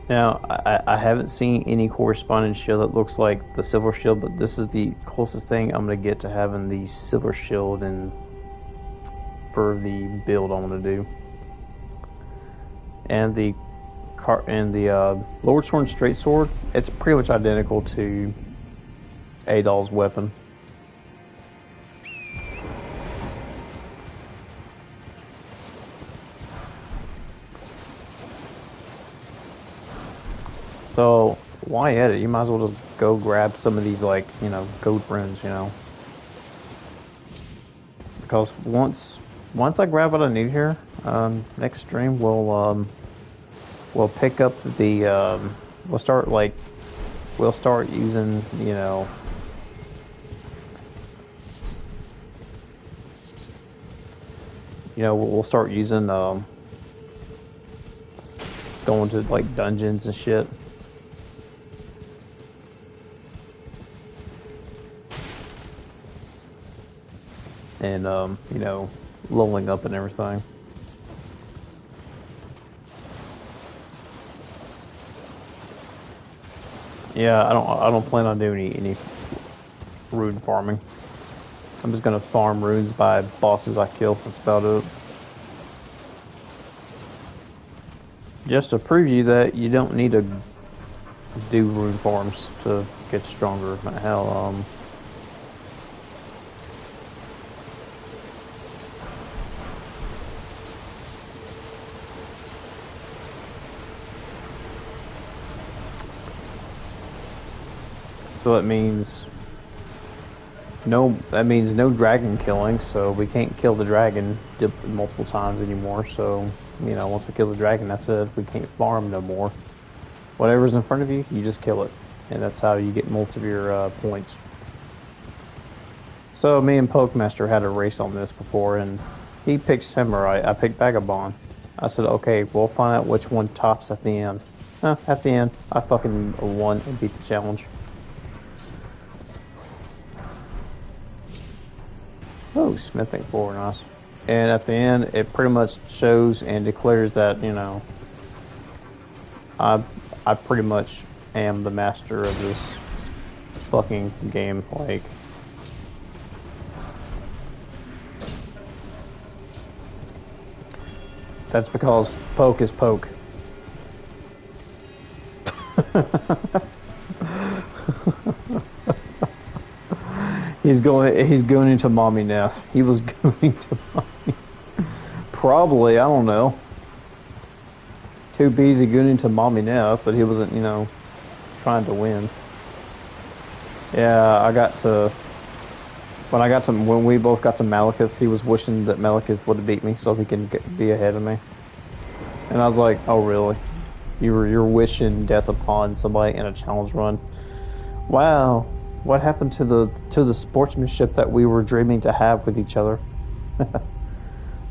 Now, I haven't seen any corresponding shield that looks like the silver shield, but this is the closest thing I'm going to get to having the silver shield and for the build I want to do. And the Lord Sword Straight Sword, it's pretty much identical to Adol's weapon. So why edit? You might as well just go grab some of these, like, you know, gold runes, you know. Because once I grab what I need here, next stream we'll pick up the we'll start using, you know, we'll start using going to like dungeons and shit and you know, leveling up and everything. Yeah, I don't plan on doing any rune farming. I'm just gonna farm runes by bosses I kill. That's about it. Just to prove you that you don't need to do rune farms to get stronger. Hell, so that means no dragon killing, so we can't kill the dragon multiple times anymore. So, you know, once we kill the dragon, that's it. We can't farm no more. Whatever's in front of you, you just kill it. And that's how you get most of your points. So me and Pokemaster had a race on this before, and he picked Samurai, I picked Vagabond. I said, okay, we'll find out which one tops at the end. At the end, I fucking won and beat the challenge. Oh, smithing floor, nice. And at the end, it pretty much shows and declares that, you know, I pretty much am the master of this fucking game. Like, that's because poke is poke. He's going into mommy now. He was going to mommy. Probably, I don't know. Too busy going into mommy now, but he wasn't, you know, trying to win. Yeah, when we both got to Malekith, he was wishing that Malekith would have beat me so he can be ahead of me. And I was like, oh really? You're wishing death upon somebody in a challenge run. Wow. What happened to the sportsmanship that we were dreaming to have with each other?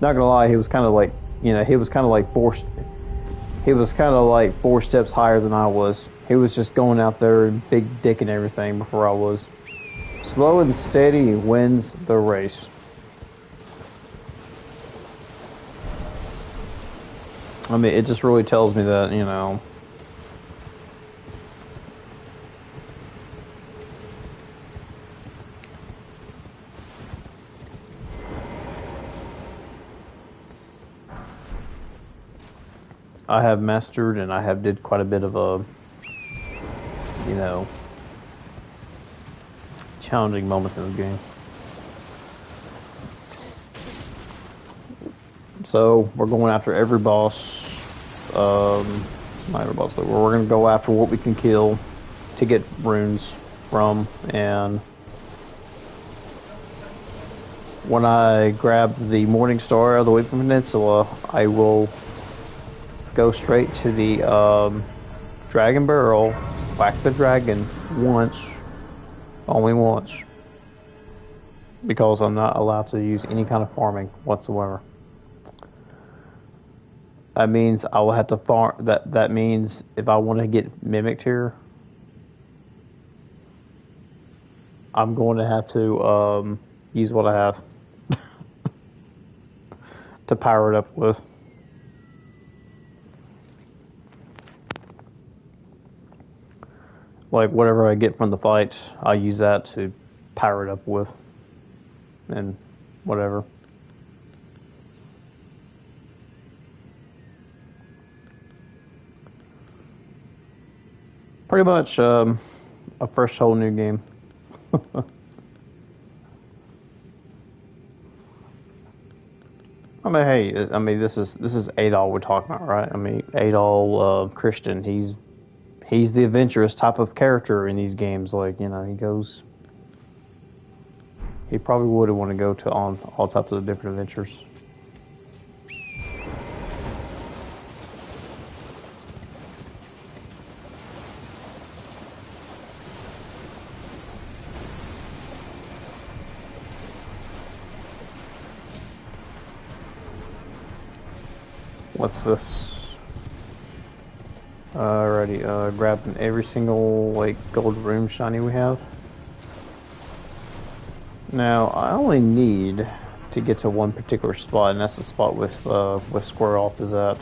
Not gonna lie, he was kind of like, you know, he was kind of like four steps higher than I was. He was just going out there and big dick and everything before I was. Slow and steady wins the race. I mean, it just really tells me that, you know, I have mastered and I have did quite a bit of you know, challenging moments in this game. So we're going after every boss. Not every boss, but we're going to go after what we can kill to get runes from. And when I grab the Morning Star of the Weeping Peninsula, I will go straight to the Dragon Barrel, whack the dragon once, only once, because I'm not allowed to use any kind of farming whatsoever. That means I will have to farm. That means if I want to get mimicked here, I'm going to have to use what I have to power it up with. Like, whatever I get from the fight, I'll use that to power it up with. And whatever. Pretty much a fresh whole new game. I mean, hey, I mean, this is Adol we're talking about, right? I mean, Adol Christian, he's the adventurous type of character in these games. Like, you know, he probably would want to go to all types of different adventures. What's this? Alrighty, grabbing every single, like, gold room shiny we have. Now, I only need to get to one particular spot, and that's the spot with Square Off is at.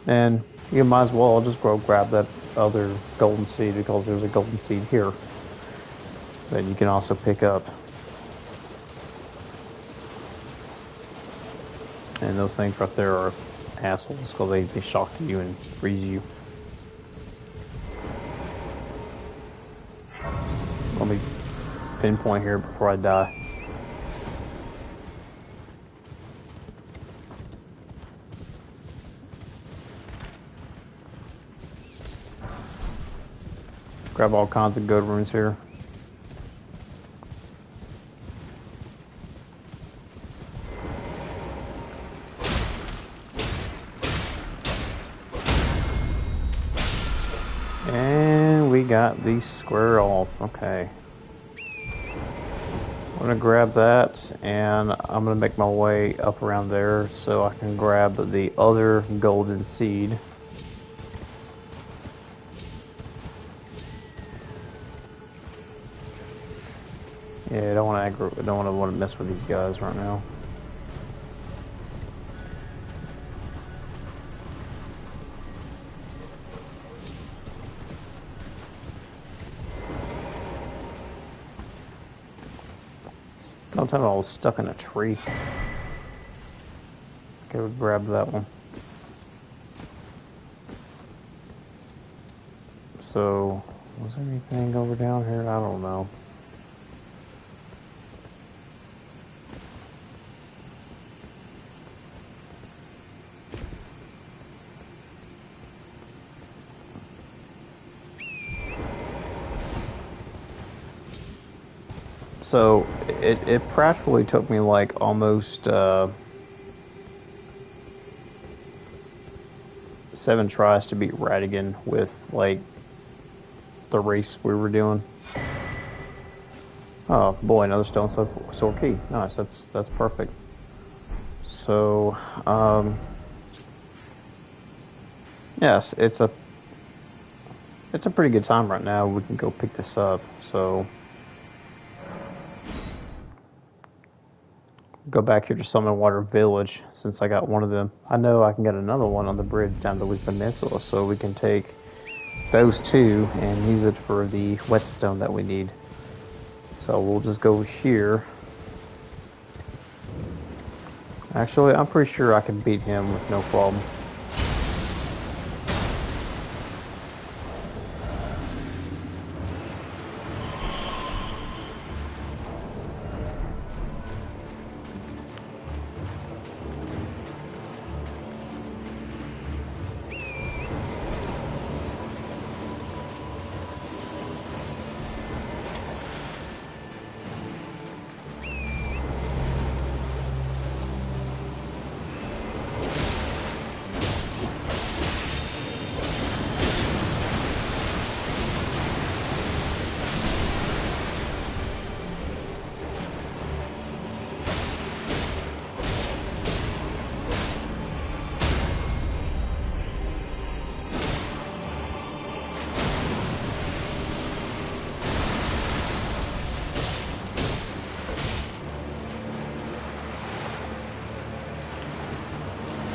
And you might as well just go grab that other golden seed, because there's a golden seed here that you can also pick up. And those things right there are assholes, because they shock you and freeze you. Let me pinpoint here before I die. Grab all kinds of good runes here. And we got the Square Off. Okay. I'm gonna grab that, and I'm gonna make my way up around there so I can grab the other golden seed. Yeah, I don't want to mess with these guys right now. Don't tell me I was stuck in a tree. Okay, we'll grab that one. So, was there anything over down here? I don't know. So it practically took me like almost 7 tries to beat Radigan with like the race we were doing. Oh boy, another stone sword key. Nice, that's perfect. So yes, it's a pretty good time right now. We can go pick this up. So go back here to Summerwater Village, since I got one of them. I know I can get another one on the bridge down the Weak Peninsula, so we can take those two and use it for the whetstone that we need. So we'll just go here. Actually, I'm pretty sure I can beat him with no problem.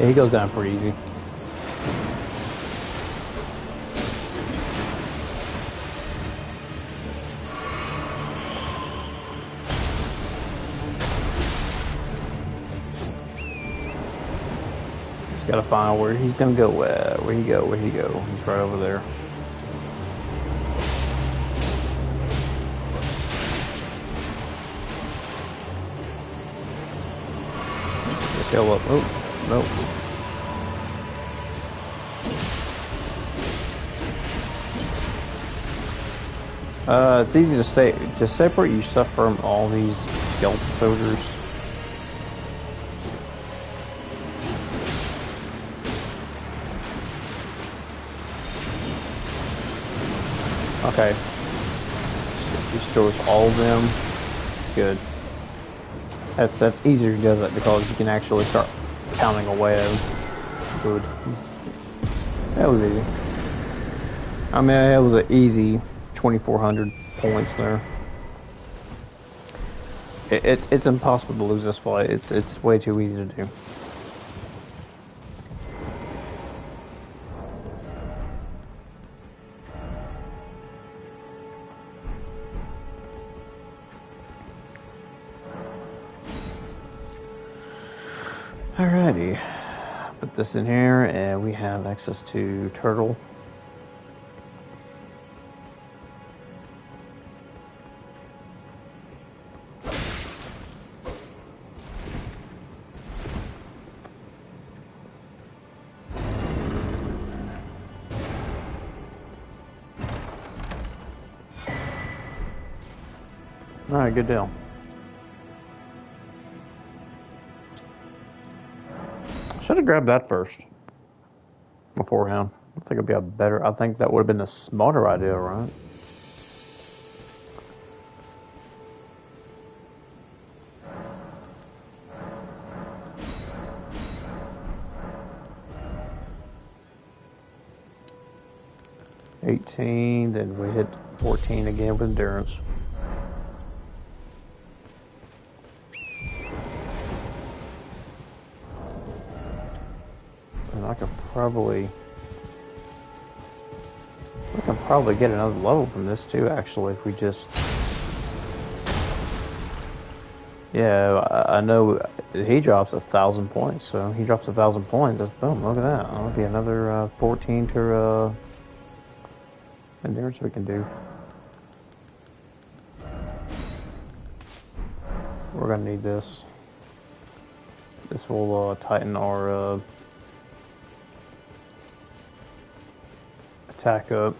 Yeah, he goes down pretty easy. Just gotta find where he's gonna go. Where'd he go? He's right over there. Let's go up. Oh. Nope. It's easy to separate yourself from all these skeleton soldiers. Okay. Restores all of them. Good. That's easier if he does that, because you can actually start pounding away at him. Good. That was easy. I mean, it was an easy 2,400 points there. It's impossible to lose this fight. It's way too easy to do. Alrighty, put this in here, and we have access to turtle. Alright, good deal. Should have grabbed that first. Beforehand. I think it'd be a better. I think that would have been a smarter idea, right? $18, then we hit 14 again with endurance. And I can probably get another level from this too, actually, if we just... Yeah, I know he drops 1,000 points, so he drops 1,000 points. That's boom, look at that. That'll be another 14 to endurance we can do. We're gonna need this. This will tighten our attack up.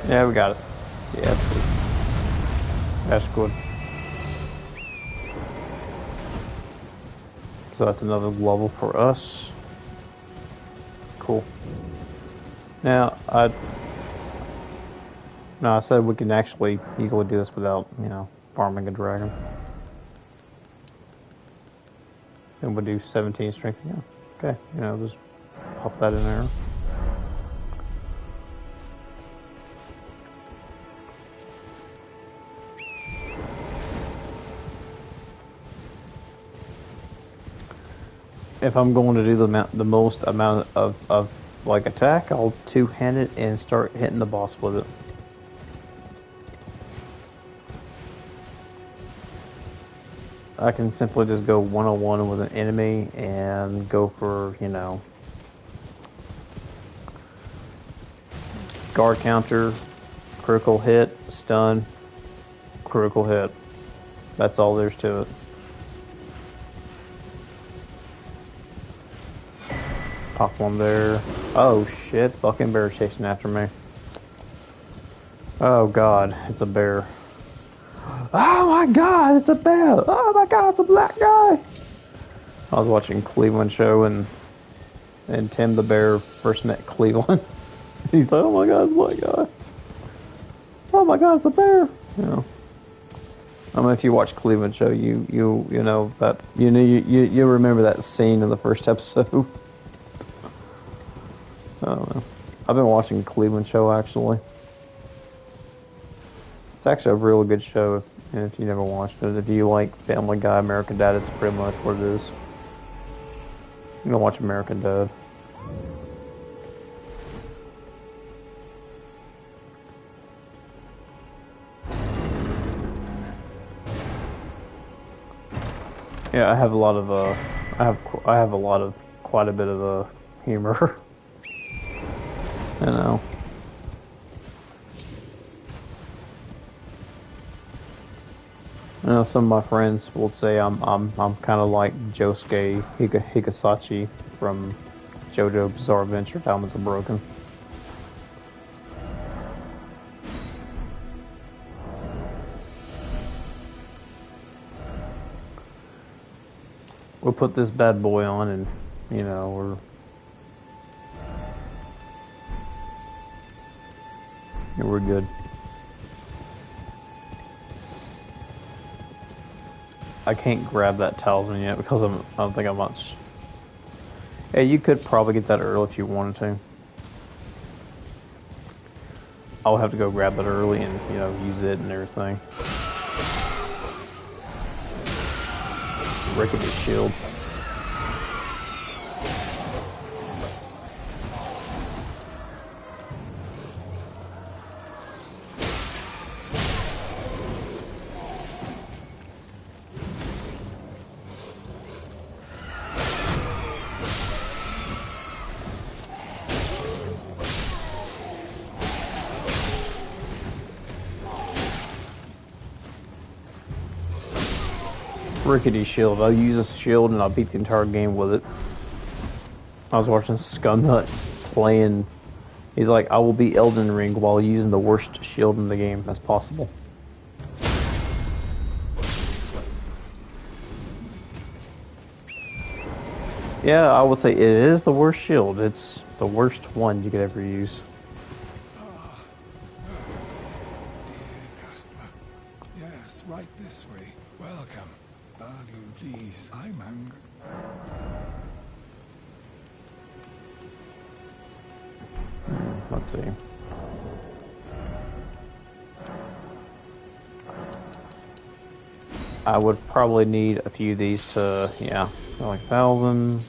Yeah, we got it. Yeah, that's good. So that's another level for us. Cool. Now, I said we can actually easily do this without, farming a dragon. And we'll do 17 strength again. Okay, just pop that in there. If I'm going to do the most amount of like attack, I'll two-hand it and start hitting the boss with it. I can simply just go one-on-one with an enemy and go for, guard counter, critical hit, stun, critical hit. That's all there's to it. Pop one there. Oh shit, fucking bear chasing after me. Oh god, it's a bear. Oh my god, it's a bear! Oh my god, it's a black guy! I was watching Cleveland show and Tim the bear first met Cleveland. He's like, oh my god, it's a black guy. Oh my god, it's a bear! I mean, if you watch Cleveland show, you know that you remember that scene in the first episode. I don't know. I've been watching Cleveland show actually. It's actually a really good show if you never watched it. If you like Family Guy, American Dad, it's pretty much what it is. You can watch American Dad. Yeah, I have a lot of quite a bit of humor. I know. know some of my friends will say I'm kind of like Josuke Higasachi from JoJo Bizarre Adventure: Diamonds Are Broken. We'll put this bad boy on, and you know we're good. I can't grab that talisman yet because I don't think I'm much. Yeah, you could probably get that early if you wanted to. I'll have to go grab that early and use it and everything. Rickety shield. Rickety shield. I'll use a shield and I'll beat the entire game with it. I was watching Scumnut playing. He's like, I will beat Elden Ring while using the worst shield in the game as possible. Yeah, I would say it is the worst shield. It's the worst one you could ever use. Dear customer. Yes, right this way. Welcome. Value, please. I'm hungry. Let's see. I would probably need a few of these to, yeah, like 1,000.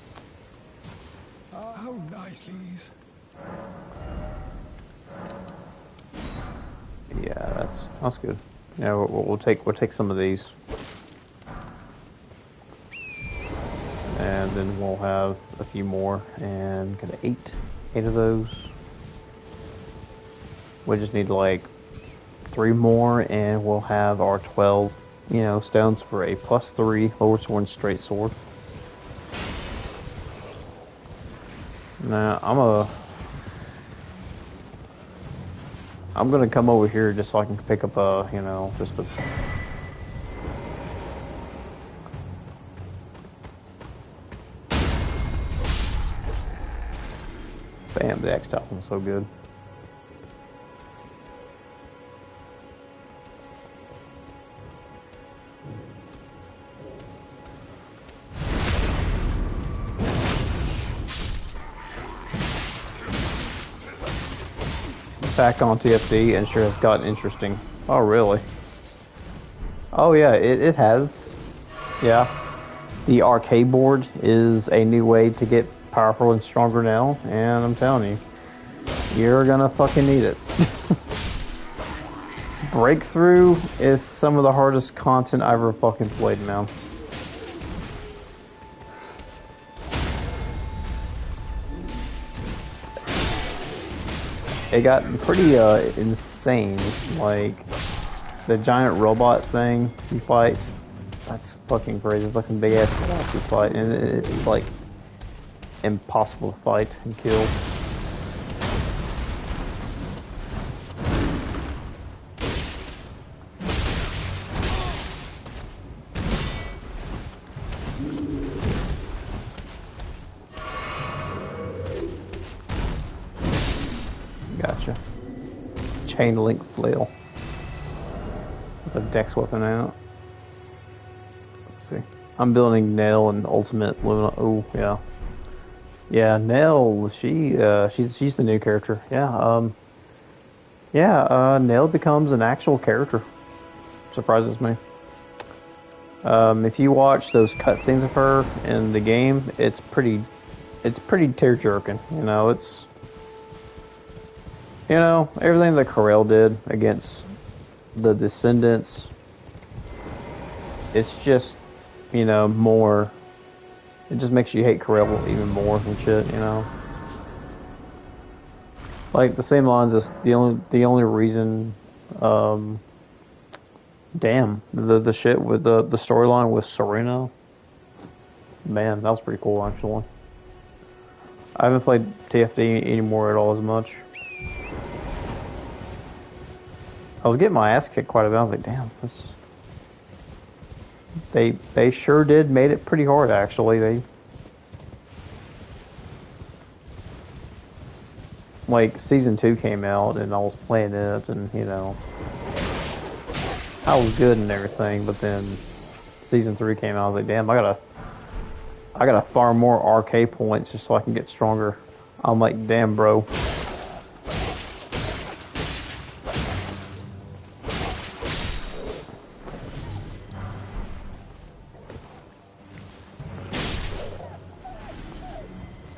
How nice, please. Yeah, that's good. Yeah, we'll take some of these, and then we'll have a few more, and get eight of those. We just need like 3 more, and we'll have our 12, stones for a +3 lower sword and straight sword. Now I'm gonna come over here just so I can pick up just a. Bam, the X top was so good. Back on TFD and sure has gotten interesting. Oh, really? Oh, yeah, it has. Yeah. The arcade board is a new way to get powerful and stronger now, and I'm telling you, you're gonna fucking need it. Breakthrough is some of the hardest content I've ever fucking played now. It got pretty insane. Like the giant robot thing you fight, that's fucking crazy. It's like some big ass boss you fight, and it's like impossible to fight and kill. Gotcha. Chain link flail. It's a dex weapon out. Let's see. I'm building Nail and Ultimate Luna. Oh yeah. Yeah, Nail. She's the new character. Yeah. Nail becomes an actual character. Surprises me. If you watch those cutscenes of her in the game, it's pretty tear jerking. Everything that Corel did against the Descendants, it's just, more. It just makes you hate Corel even more and shit, Like the same lines as the only reason Damn, the shit with the storyline with Serena, man, that was pretty cool actually. I haven't played TFD anymore at all as much. I was getting my ass kicked quite a bit. I was like, damn, this. They sure did made it pretty hard actually. They like season 2 came out and I was playing it and you know I was good and everything, but then season 3 came out. I was like, damn, I gotta farm more RK points just so I can get stronger. I'm like, damn, bro.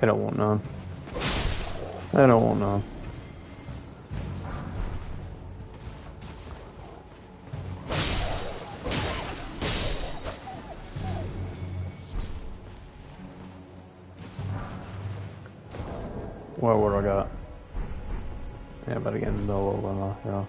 I don't want none. I don't want none. What do I got? Yeah, but again, no, yeah.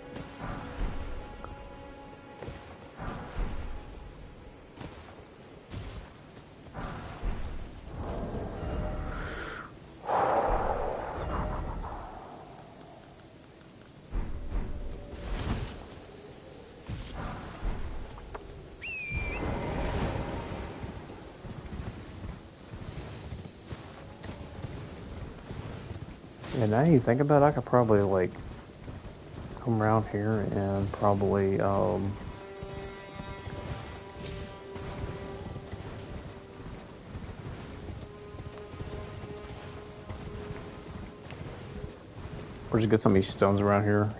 Yeah, now you think about it, I could probably like come around here and probably or just get some of these stones around here.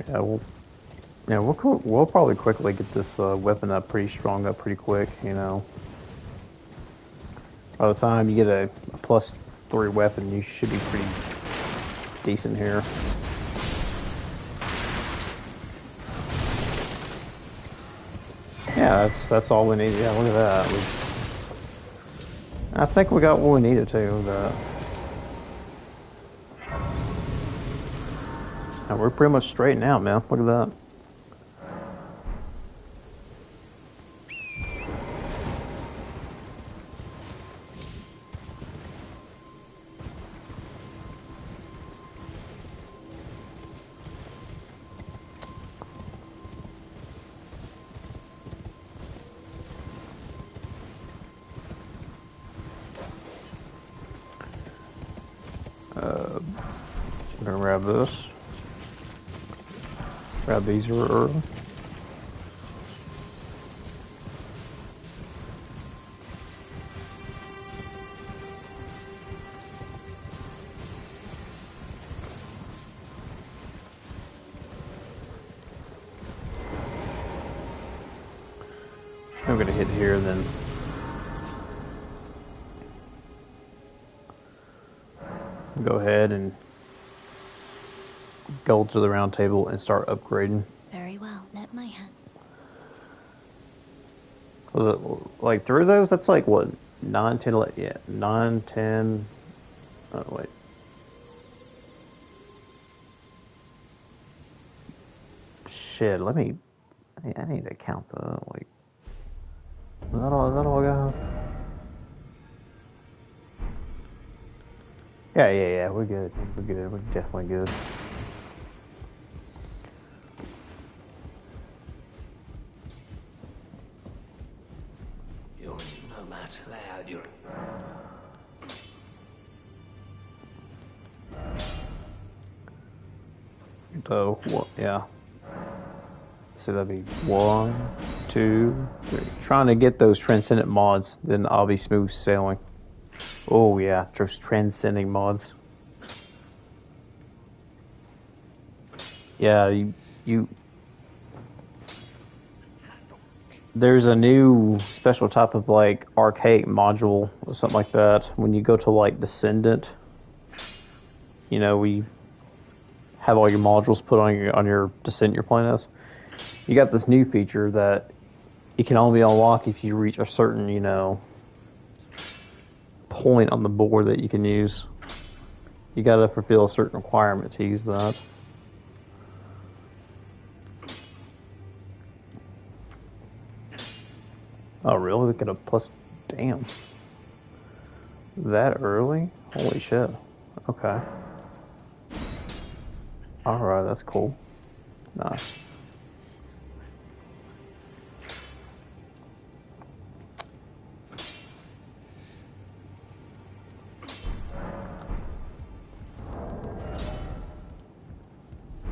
We'll probably quickly get this weapon up pretty strong up pretty quick, you know. By the time you get a +3 weapon, you should be pretty decent here. Yeah, that's all we need. Yeah, look at that. I think we got what we needed to. And we're pretty much straight now, man. Look at that. I'm gonna grab this. Grab these early. I'm gonna hit here then. Go ahead and go to the round table and start upgrading. Very well. Let my hand. Was it like through those? That's like what 9, 10, 11, yeah, 9, 10. Oh wait. Shit, let me. I need to count the like. Is that all? Is that all I got? Yeah. We're good. We're good. We're definitely good. You're no match loud. You're. So what? Yeah. So that'd be 1, 2, 3. Trying to get those transcendent mods, then I'll be smooth sailing. Oh yeah, just transcending mods. Yeah, you. There's a new special type of like archaic module or something like that. When you go to like Descendant, you know, we have all your modules put on your Descendant you're playing as. You got this new feature that it can only unlock if you reach a certain, you know, point on the board that you can use. You gotta fulfill a certain requirement to use that. Oh, really? We could have plus. Damn. That early? Holy shit. Okay. Alright, that's cool. Nice.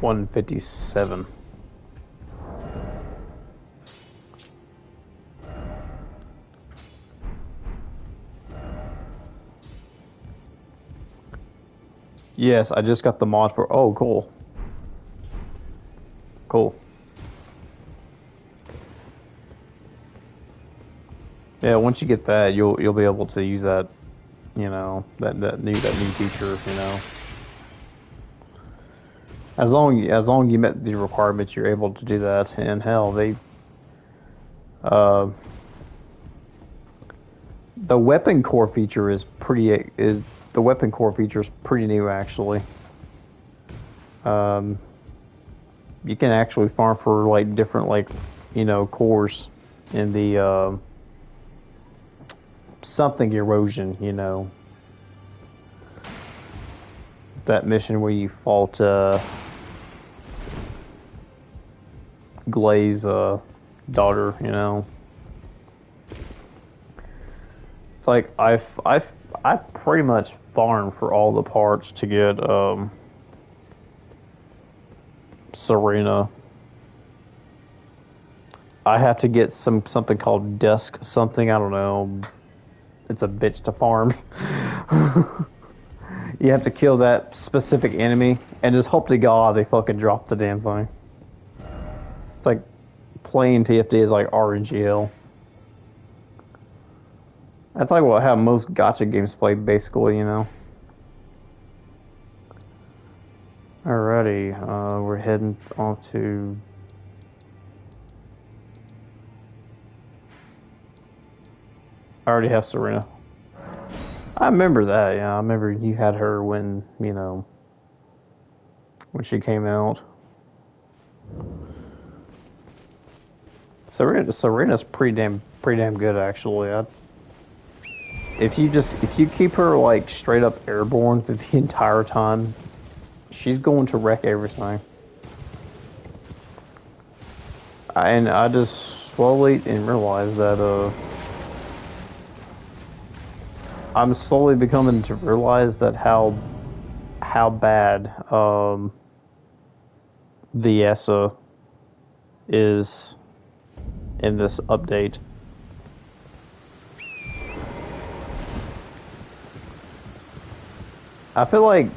$157. Yes, I just got the mod for. Oh, cool. Cool. Yeah, once you get that, you'll be able to use that. You know that new feature. You know, as long you met the requirements, you're able to do that. And hell, uh, the weapon core feature is pretty new actually. Um, you can actually farm for like different cores in the something erosion. You know, that mission where you fought Glaze daughter. You know, it's like I pretty much farmed for all the parts to get Serena. I have to get something called Dusk something. I don't know. It's a bitch to farm. You have to kill that specific enemy and just hope to God they fucking drop the damn thing. It's like playing TFT is like RNGL. That's like how most gacha games play, basically, you know. Alrighty, we're heading on to. I already have Serena. I remember that, yeah. I remember you had her when, you know, when she came out. Serena's pretty damn good, actually. If you keep her like straight up airborne through the entire time, she's going to wreck everything. And I just slowly and realized that I'm slowly becoming to realize that how bad Viessa is in this update. I feel like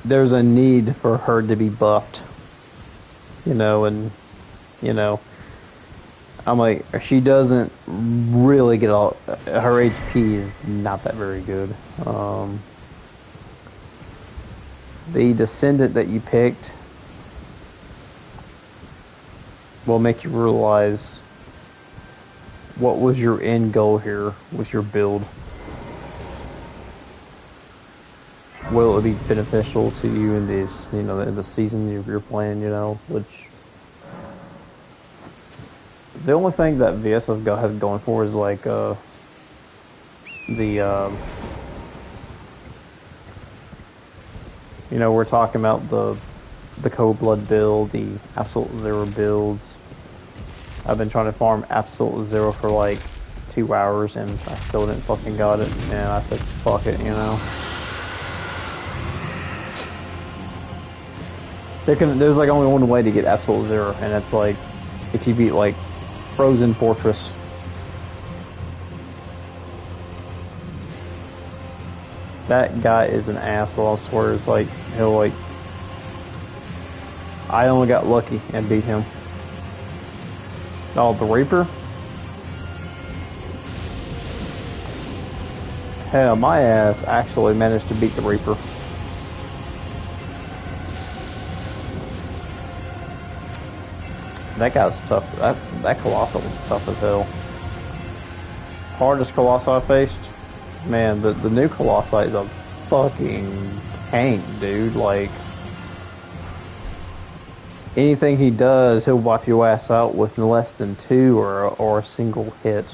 there's a need for her to be buffed, you know, and you know, I'm like, she doesn't really get all. Her HP is not that very good. The descendant that you picked will make you realize what was your end goal here with your build. Will it be beneficial to you in this, you know, in the season you're playing, you know, which. The only thing that VS has going for is like the you know, we're talking about the Cold Blood build, the Absolute Zero builds. I've been trying to farm Absolute Zero for like 2 hours and I still didn't fucking got it, and I said fuck it, you know. There's like only one way to get Absolute Zero, and it's like if you beat like Frozen Fortress. That guy is an asshole, I swear. It's like, he'll like... I only got lucky and beat him. Oh, the Reaper? Hell, my ass actually managed to beat the Reaper. That guy was tough. That Colossal was tough as hell. Hardest Colossal I faced? Man, the new Colossi is a fucking tank, dude. Like, anything he does, he'll wipe your ass out with less than 2 or a single hit.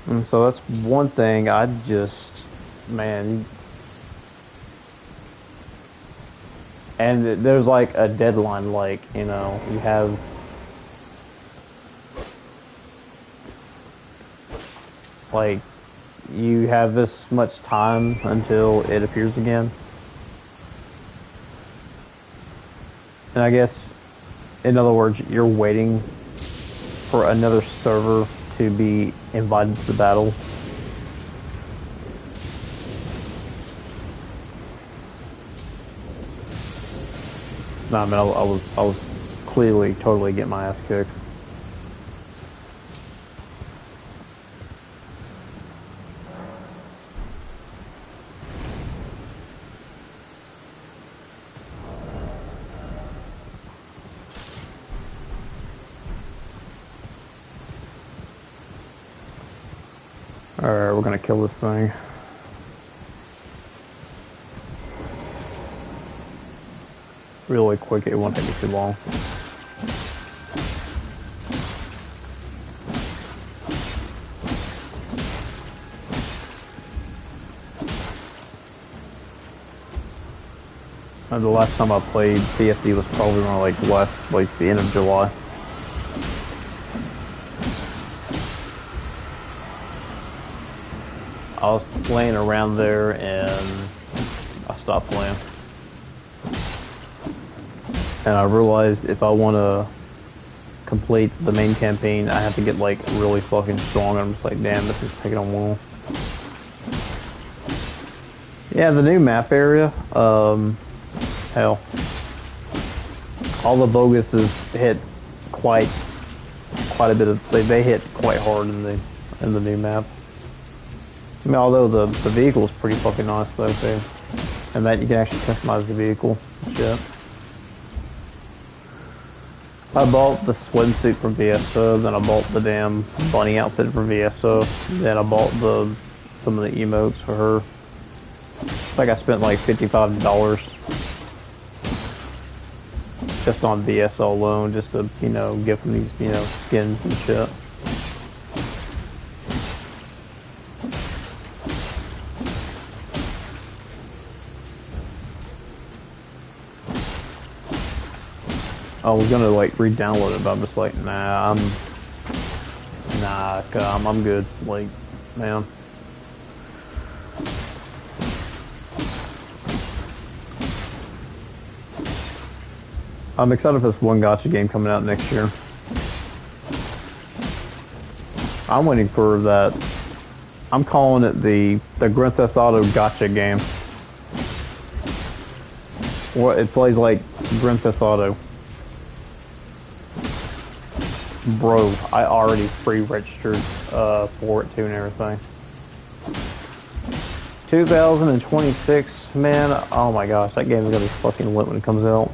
And so that's one thing I just, man, and there's like a deadline, like, you know, you have, like, you have this much time until it appears again. And I guess, in other words, you're waiting for another server to be invited to the battle. Nah, man, I was clearly totally getting my ass kicked. Alright, we're gonna kill this thing. Really quick, it won't take me too long. The last time I played CFD was probably around like the end of July. I was playing around there and I stopped playing. And I realized if I want to complete the main campaign, I have to get like really fucking strong. I'm just like, damn, this is taking a while. Yeah, the new map area, hell, all the boguses hit quite a bit of, they hit quite hard in the new map. I mean, although the vehicle is pretty fucking nice though too, and that you can actually customize the vehicle. Shit. I bought the swimsuit from VSO, then I bought the damn bunny outfit from VSO, then I bought some of the emotes for her. I think I spent like $55 just on VSO alone, just to, you know, give them these, you know, skins and shit. I was gonna like re-download it, but I'm just like, nah, I'm good. Like, man. I'm excited for this one gacha game coming out next year. I'm waiting for that. I'm calling it the Grand Theft Auto gacha game. Well, it plays like Grand Theft Auto. Bro, I already pre-registered for it too and everything. 2026, man. Oh my gosh, that game is gonna be fucking lit when it comes out.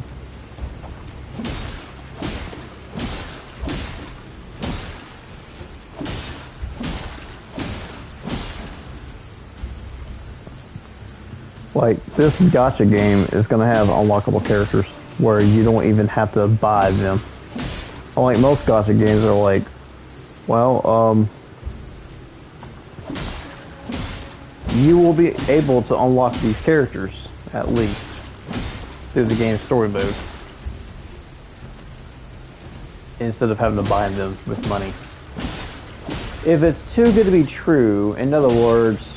Like, this gacha game is gonna have unlockable characters where you don't even have to buy them. Unlike most gacha games are like, well, you will be able to unlock these characters, at least, through the game's story mode, instead of having to buy them with money. If it's too good to be true, in other words,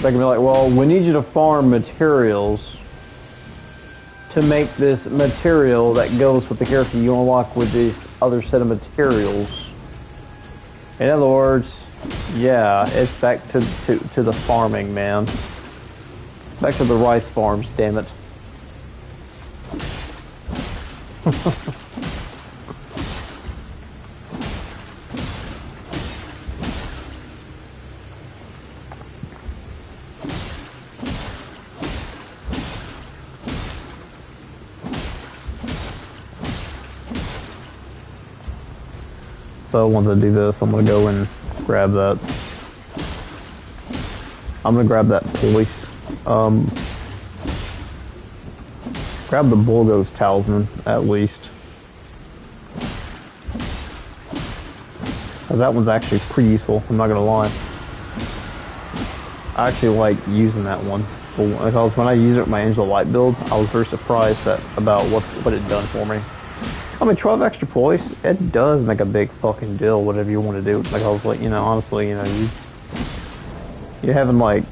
they can be like, well, we need you to farm materials to make this material that goes with the character you unlock with this other set of materials. In other words, yeah, it's back to the farming, man. Back to the rice farms, damn it. So once I do this, I'm gonna go and grab that. I'm gonna grab that police. Grab the Bulgo's talisman at least. That one's actually pretty useful, I'm not gonna lie. I actually like using that one. Because when I use it with my Angel Light build, I was very surprised about what it done for me. I mean, 12 extra points, it does make a big fucking deal, whatever you want to do. Like, I was like, honestly, you're having like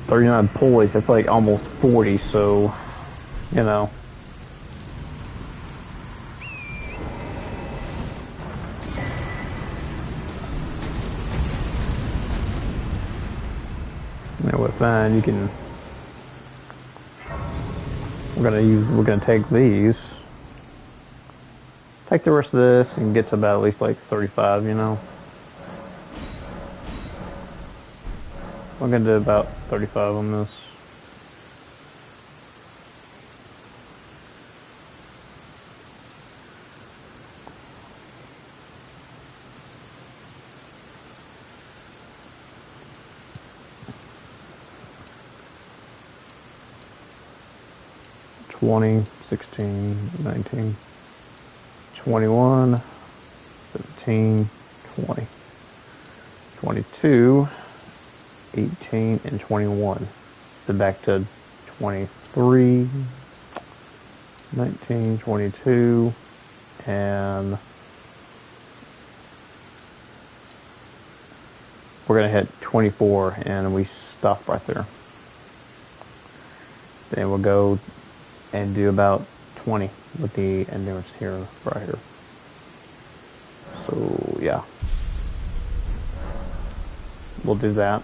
39 points, that's like almost 40, so, you know. We're fine, you can, we're gonna take these. Take the rest of this and get to about at least like 35, We're gonna do about 35 on this. $20, $16, $19, $21, $17, $20, $22, $18, and $21. Then back to $23, $19, $22, and we're gonna hit $24, and we stop right there. Then we'll go and do about 20 with the endurance here, right here. So yeah, we'll do that.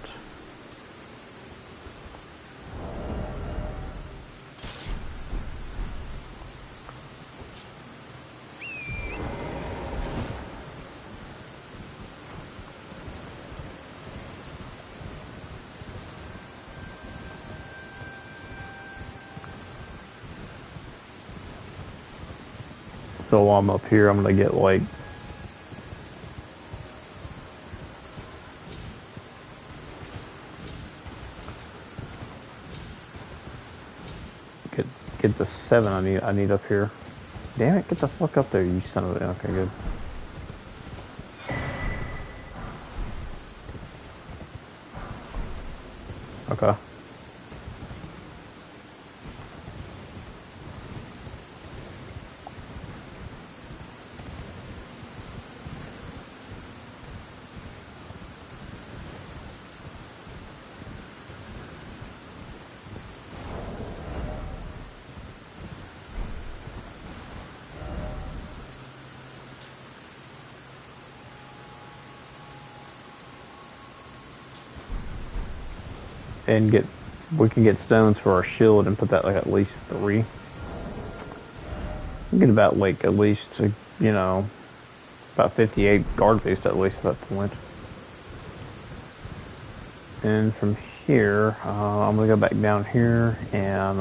So while I'm up here, I'm gonna get like get the 7 I need up here. Damn it, get the fuck up there, you son of a... Okay, good. Okay. And we can get stones for our shield and put that like at least 3. We get about like at least, about 58 guard boost at least at that point. And from here, I'm gonna go back down here and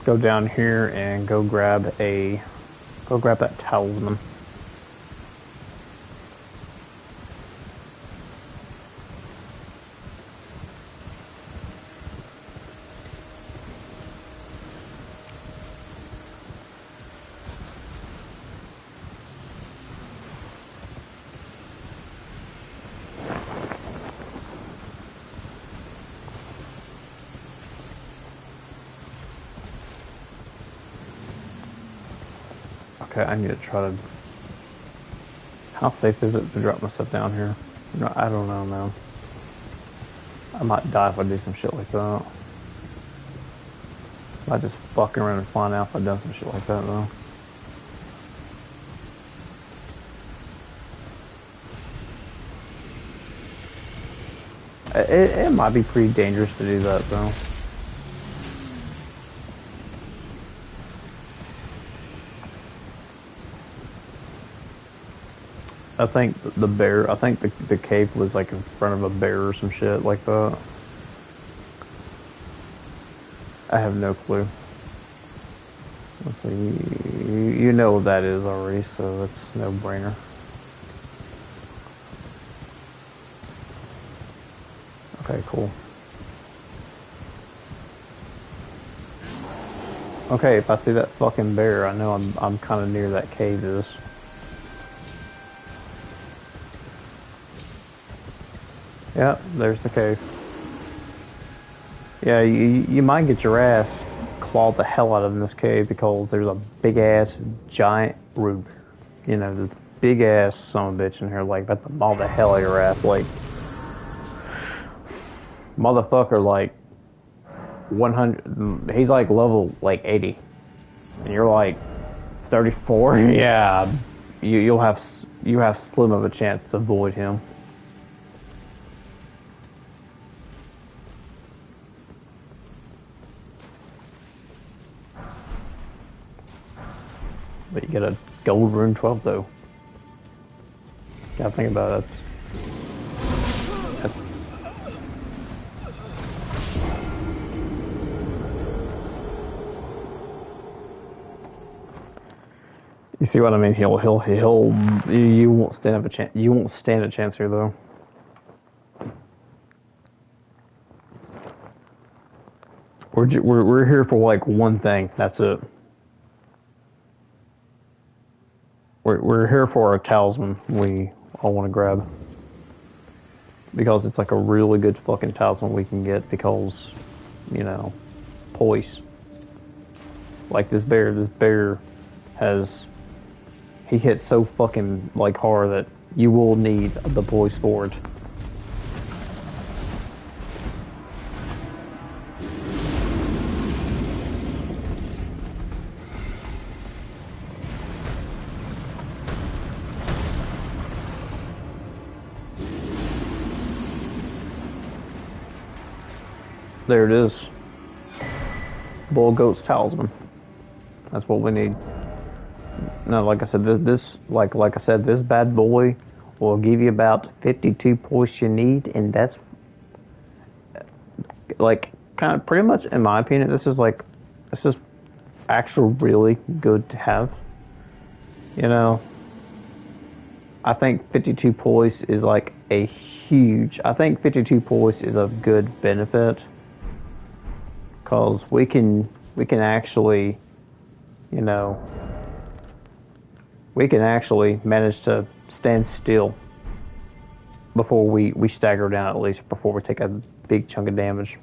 go down here and go grab that talisman. Okay, I need to try to... How safe is it to drop my stuff down here? No, I don't know, man. I might die if I do some shit like that. I might just fucking around and find out if I've done some shit like that, though. It might be pretty dangerous to do that, though. I think the cave was like in front of a bear or some shit like that. I have no clue. Let's see, you know what that is already, so it's no brainer. Okay, cool. Okay, if I see that fucking bear, I know I'm kind of near that cave is. Yep, there's the cave. Yeah, you might get your ass clawed the hell out of in this cave because there's a big ass giant root. You know, the big ass son of a bitch in here, like about to maul the hell out of your ass, like motherfucker, like 100. He's like level like 80, and you're like 34. Yeah, you have slim of a chance to avoid him. But you get a gold rune 12 though. Gotta think about it. That's you see what I mean? You won't stand up a chance. You won't stand a chance here though. We're here for like one thing. That's it. We're here for our talisman. We all want to grab because it's like a really good fucking talisman we can get because you know, poise. Like this bear. This bear has he hits so fucking like hard that you will need the poise for it. There it is. Bull Goat's Talisman. That's what we need. No, like I said, like I said, this bad boy will give you about 52 points you need, and that's like kind of pretty much, in my opinion, this is actually really good to have. You know, I think 52 points is like a huge. I think 52 points is a good benefit. Because we can actually, you know, we can actually manage to stand still before we stagger down, at least before we take a big chunk of damage.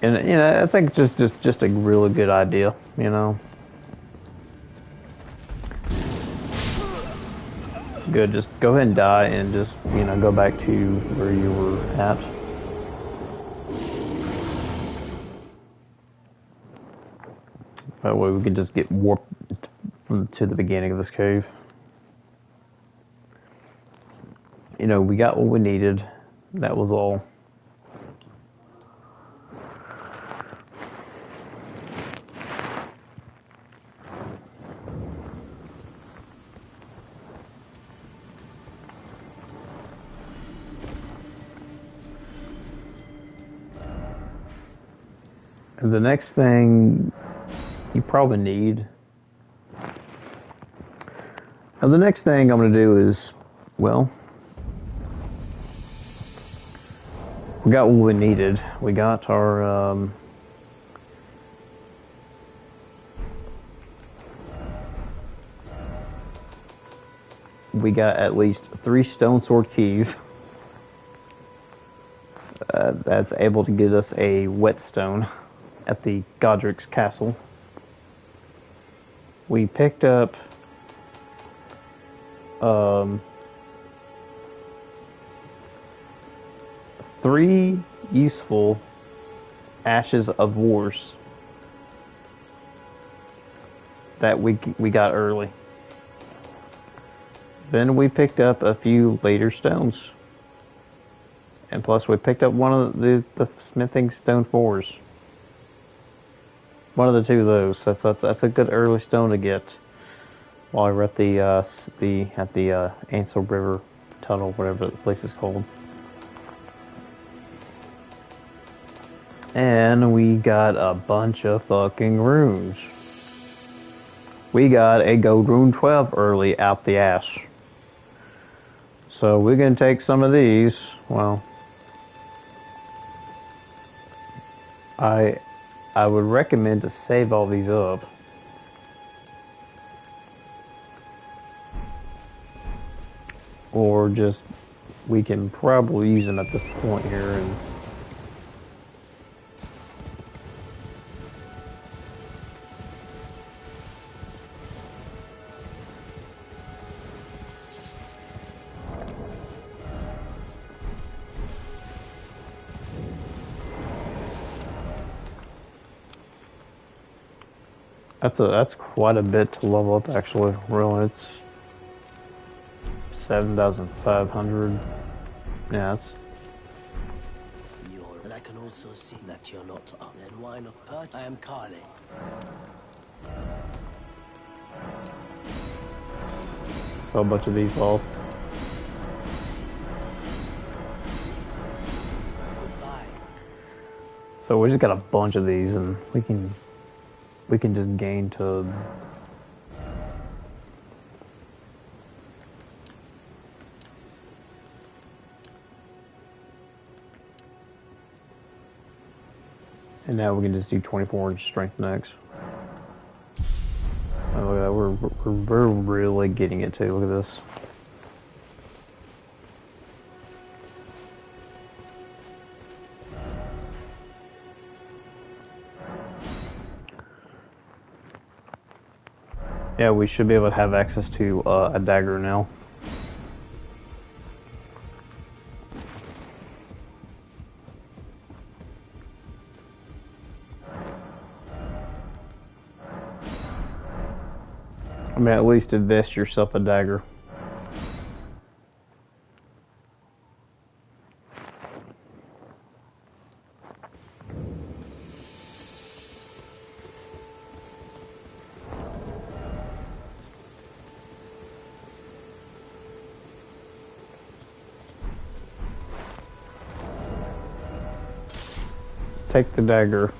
And you know, I think just a really good idea, you know. Good, just go ahead and die and just, you know, go back to where you were at. That way we can just get warped to the beginning of this cave. You know, we got what we needed. That was all. And the next thing you probably need. Now the next thing I'm going to do is, well, we got what we needed. We got our, we got at least 3 stone sword keys. That's able to get us a whetstone at the Godric's castle. We picked up 3 useful Ashes of Wars that we got early. Then we picked up a few later stones. And plus we picked up one of the smithing stone 4s. One of the 2 of those. That's a good early stone to get while we're at the Ansel River Tunnel, whatever the place is called. And we got a bunch of fucking runes. We got a gold rune 12 early out the ass. So we're gonna take some of these. Well, I would recommend to save all these up. Or just, we can probably use them at this point here and that's quite a bit to level up actually. Really, it's 7,500. Yeah, it's And I can also see that you're not up. Then why not purge? I am Carly. so a bunch of these off. Goodbye. So we just got a bunch of these, and we can just gain to. And now we can just do 24 strength next. Oh, look at that. We're really getting it too. Look at this. Yeah, we should be able to have access to a dagger now. I mean, at least invest yourself a dagger. Take the dagger.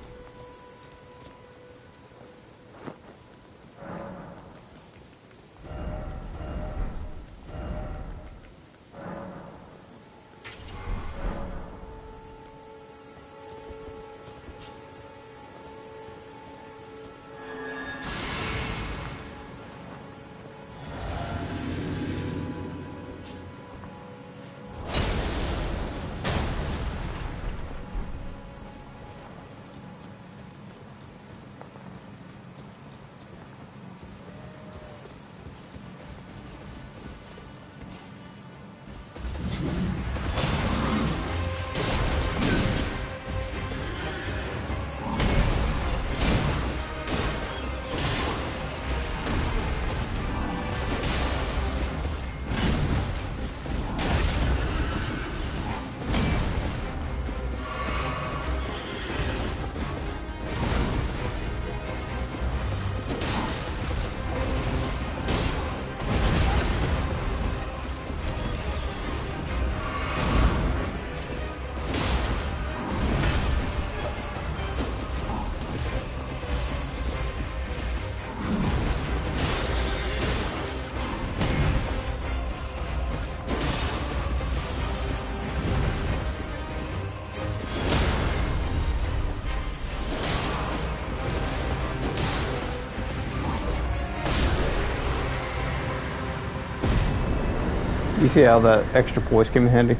You see how that extra poise came in handy?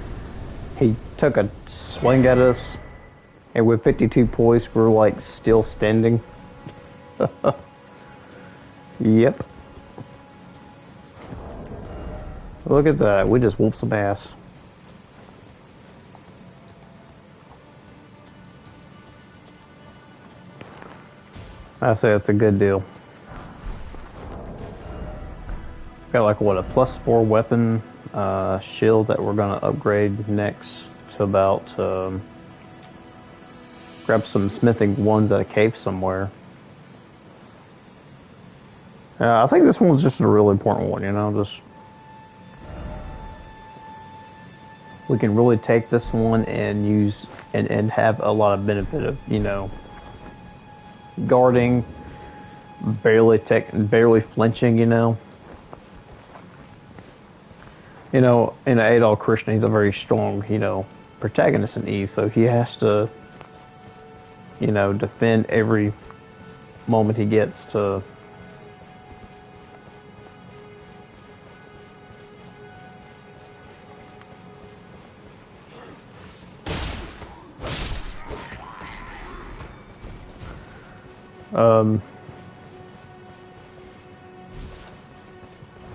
He took a swing at us, and with 52 poise, we're like still standing. Yep. Look at that. We just whooped some ass. I say it's a good deal. Got like what, a +4 weapon shield that we're gonna upgrade next to about grab some smithing ones at a cave somewhere. I think this one's just a real important one, you know, just we can really take this one and use and have a lot of benefit of, you know, guarding, barely flinching, you know. You know, in Adol, Christian, he's a very strong, you know, protagonist in E, so he has to, you know, defend every moment he gets to.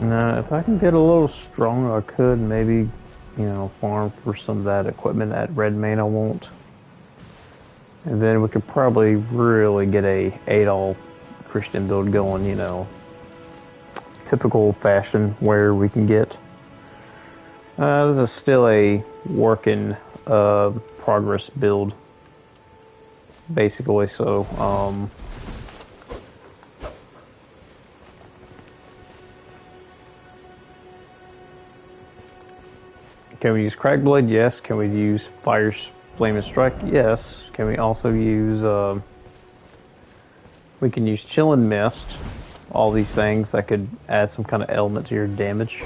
Now, if I can get a little stronger, I could maybe, you know, farm for some of that equipment, that red main I want. And then we could probably really get a Adol Christian build going, you know. Typical fashion where we can get. This is still a work in progress build, basically, so, can we use Crackblade? Yes. Can we use Fire Flame and Strike? Yes. Can we also use, we can use Chill and Mist. All these things that could add some kind of element to your damage.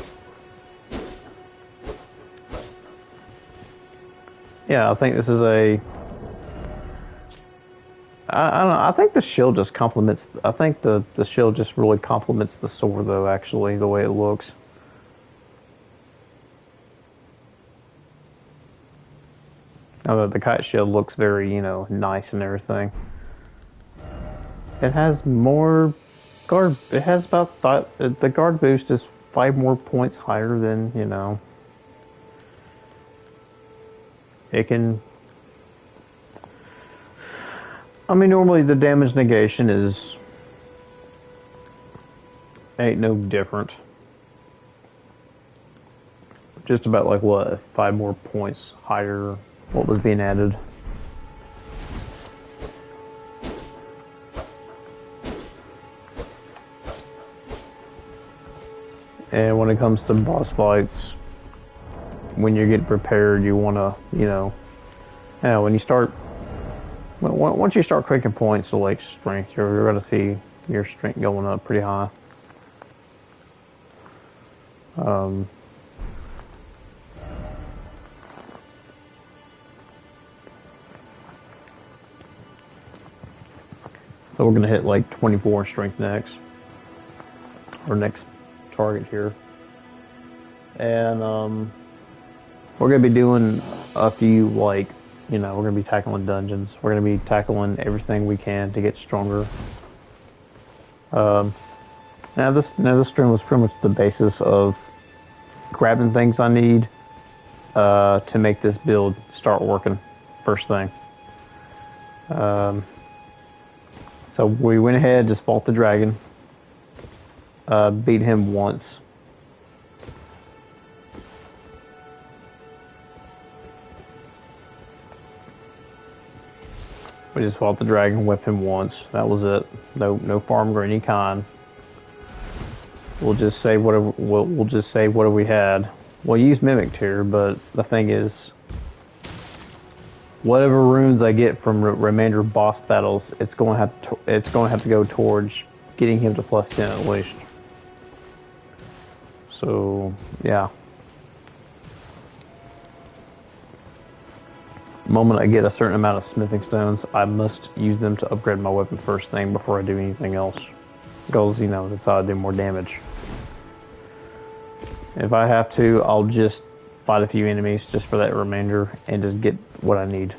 Yeah, I think this is a... I don't know, I think the shield just complements... I think the shield just really complements the sword, though, actually, the way it looks. Although the kite shield looks very, you know, nice and everything. It has more guard. It has about the guard boost is 5 more points higher than, you know. It can. I mean, normally the damage negation ain't no different. Just about like what, 5 more points higher. What was being added. And when it comes to boss fights, when you're getting prepared, you want to, you know, when you start, once you start clicking points to like strength, you're going to see your strength going up pretty high. So we're going to hit like 24 strength next. Our next target here. And we're going to be doing a few, like, you know, we're going to be tackling dungeons. We're going to be tackling everything we can to get stronger. Now this stream was pretty much the basis of grabbing things I need to make this build start working first thing. So we went ahead, just fought the dragon, beat him once. We just fought the dragon, whipped him once. That was it. No farm or any kind. We'll just say whatever. We'll just say whatever we had. We'll use Mimic Tear, but the thing is, whatever runes I get from remainder boss battles, it's going to have to go towards getting him to +10 at least. So yeah. The moment I get a certain amount of smithing stones, I must use them to upgrade my weapon first thing before I do anything else. Because, you know, that's how I do more damage. If I have to, I'll just fight a few enemies just for that remainder and just get what I need.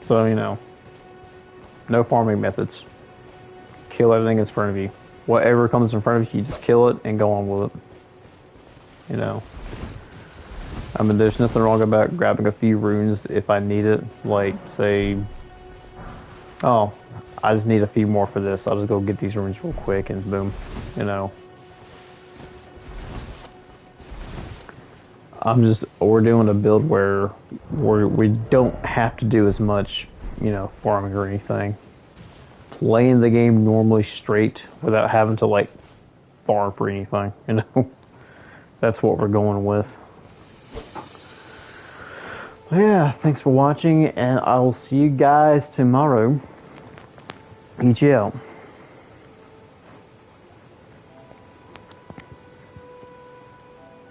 So, you know, no farming methods. Kill everything in front of you. Whatever comes in front of you, you just kill it and go on with it. You know, I mean, there's nothing wrong about grabbing a few runes if I need it. Like, say, oh, I just need a few more for this. I'll just go get these runes real quick and boom, you know. We're doing a build where we don't have to do as much, you know, farming or anything. Playing the game normally straight without having to, like, farm for anything, you know. That's what we're going with. Yeah, thanks for watching, and I will see you guys tomorrow. Peace out.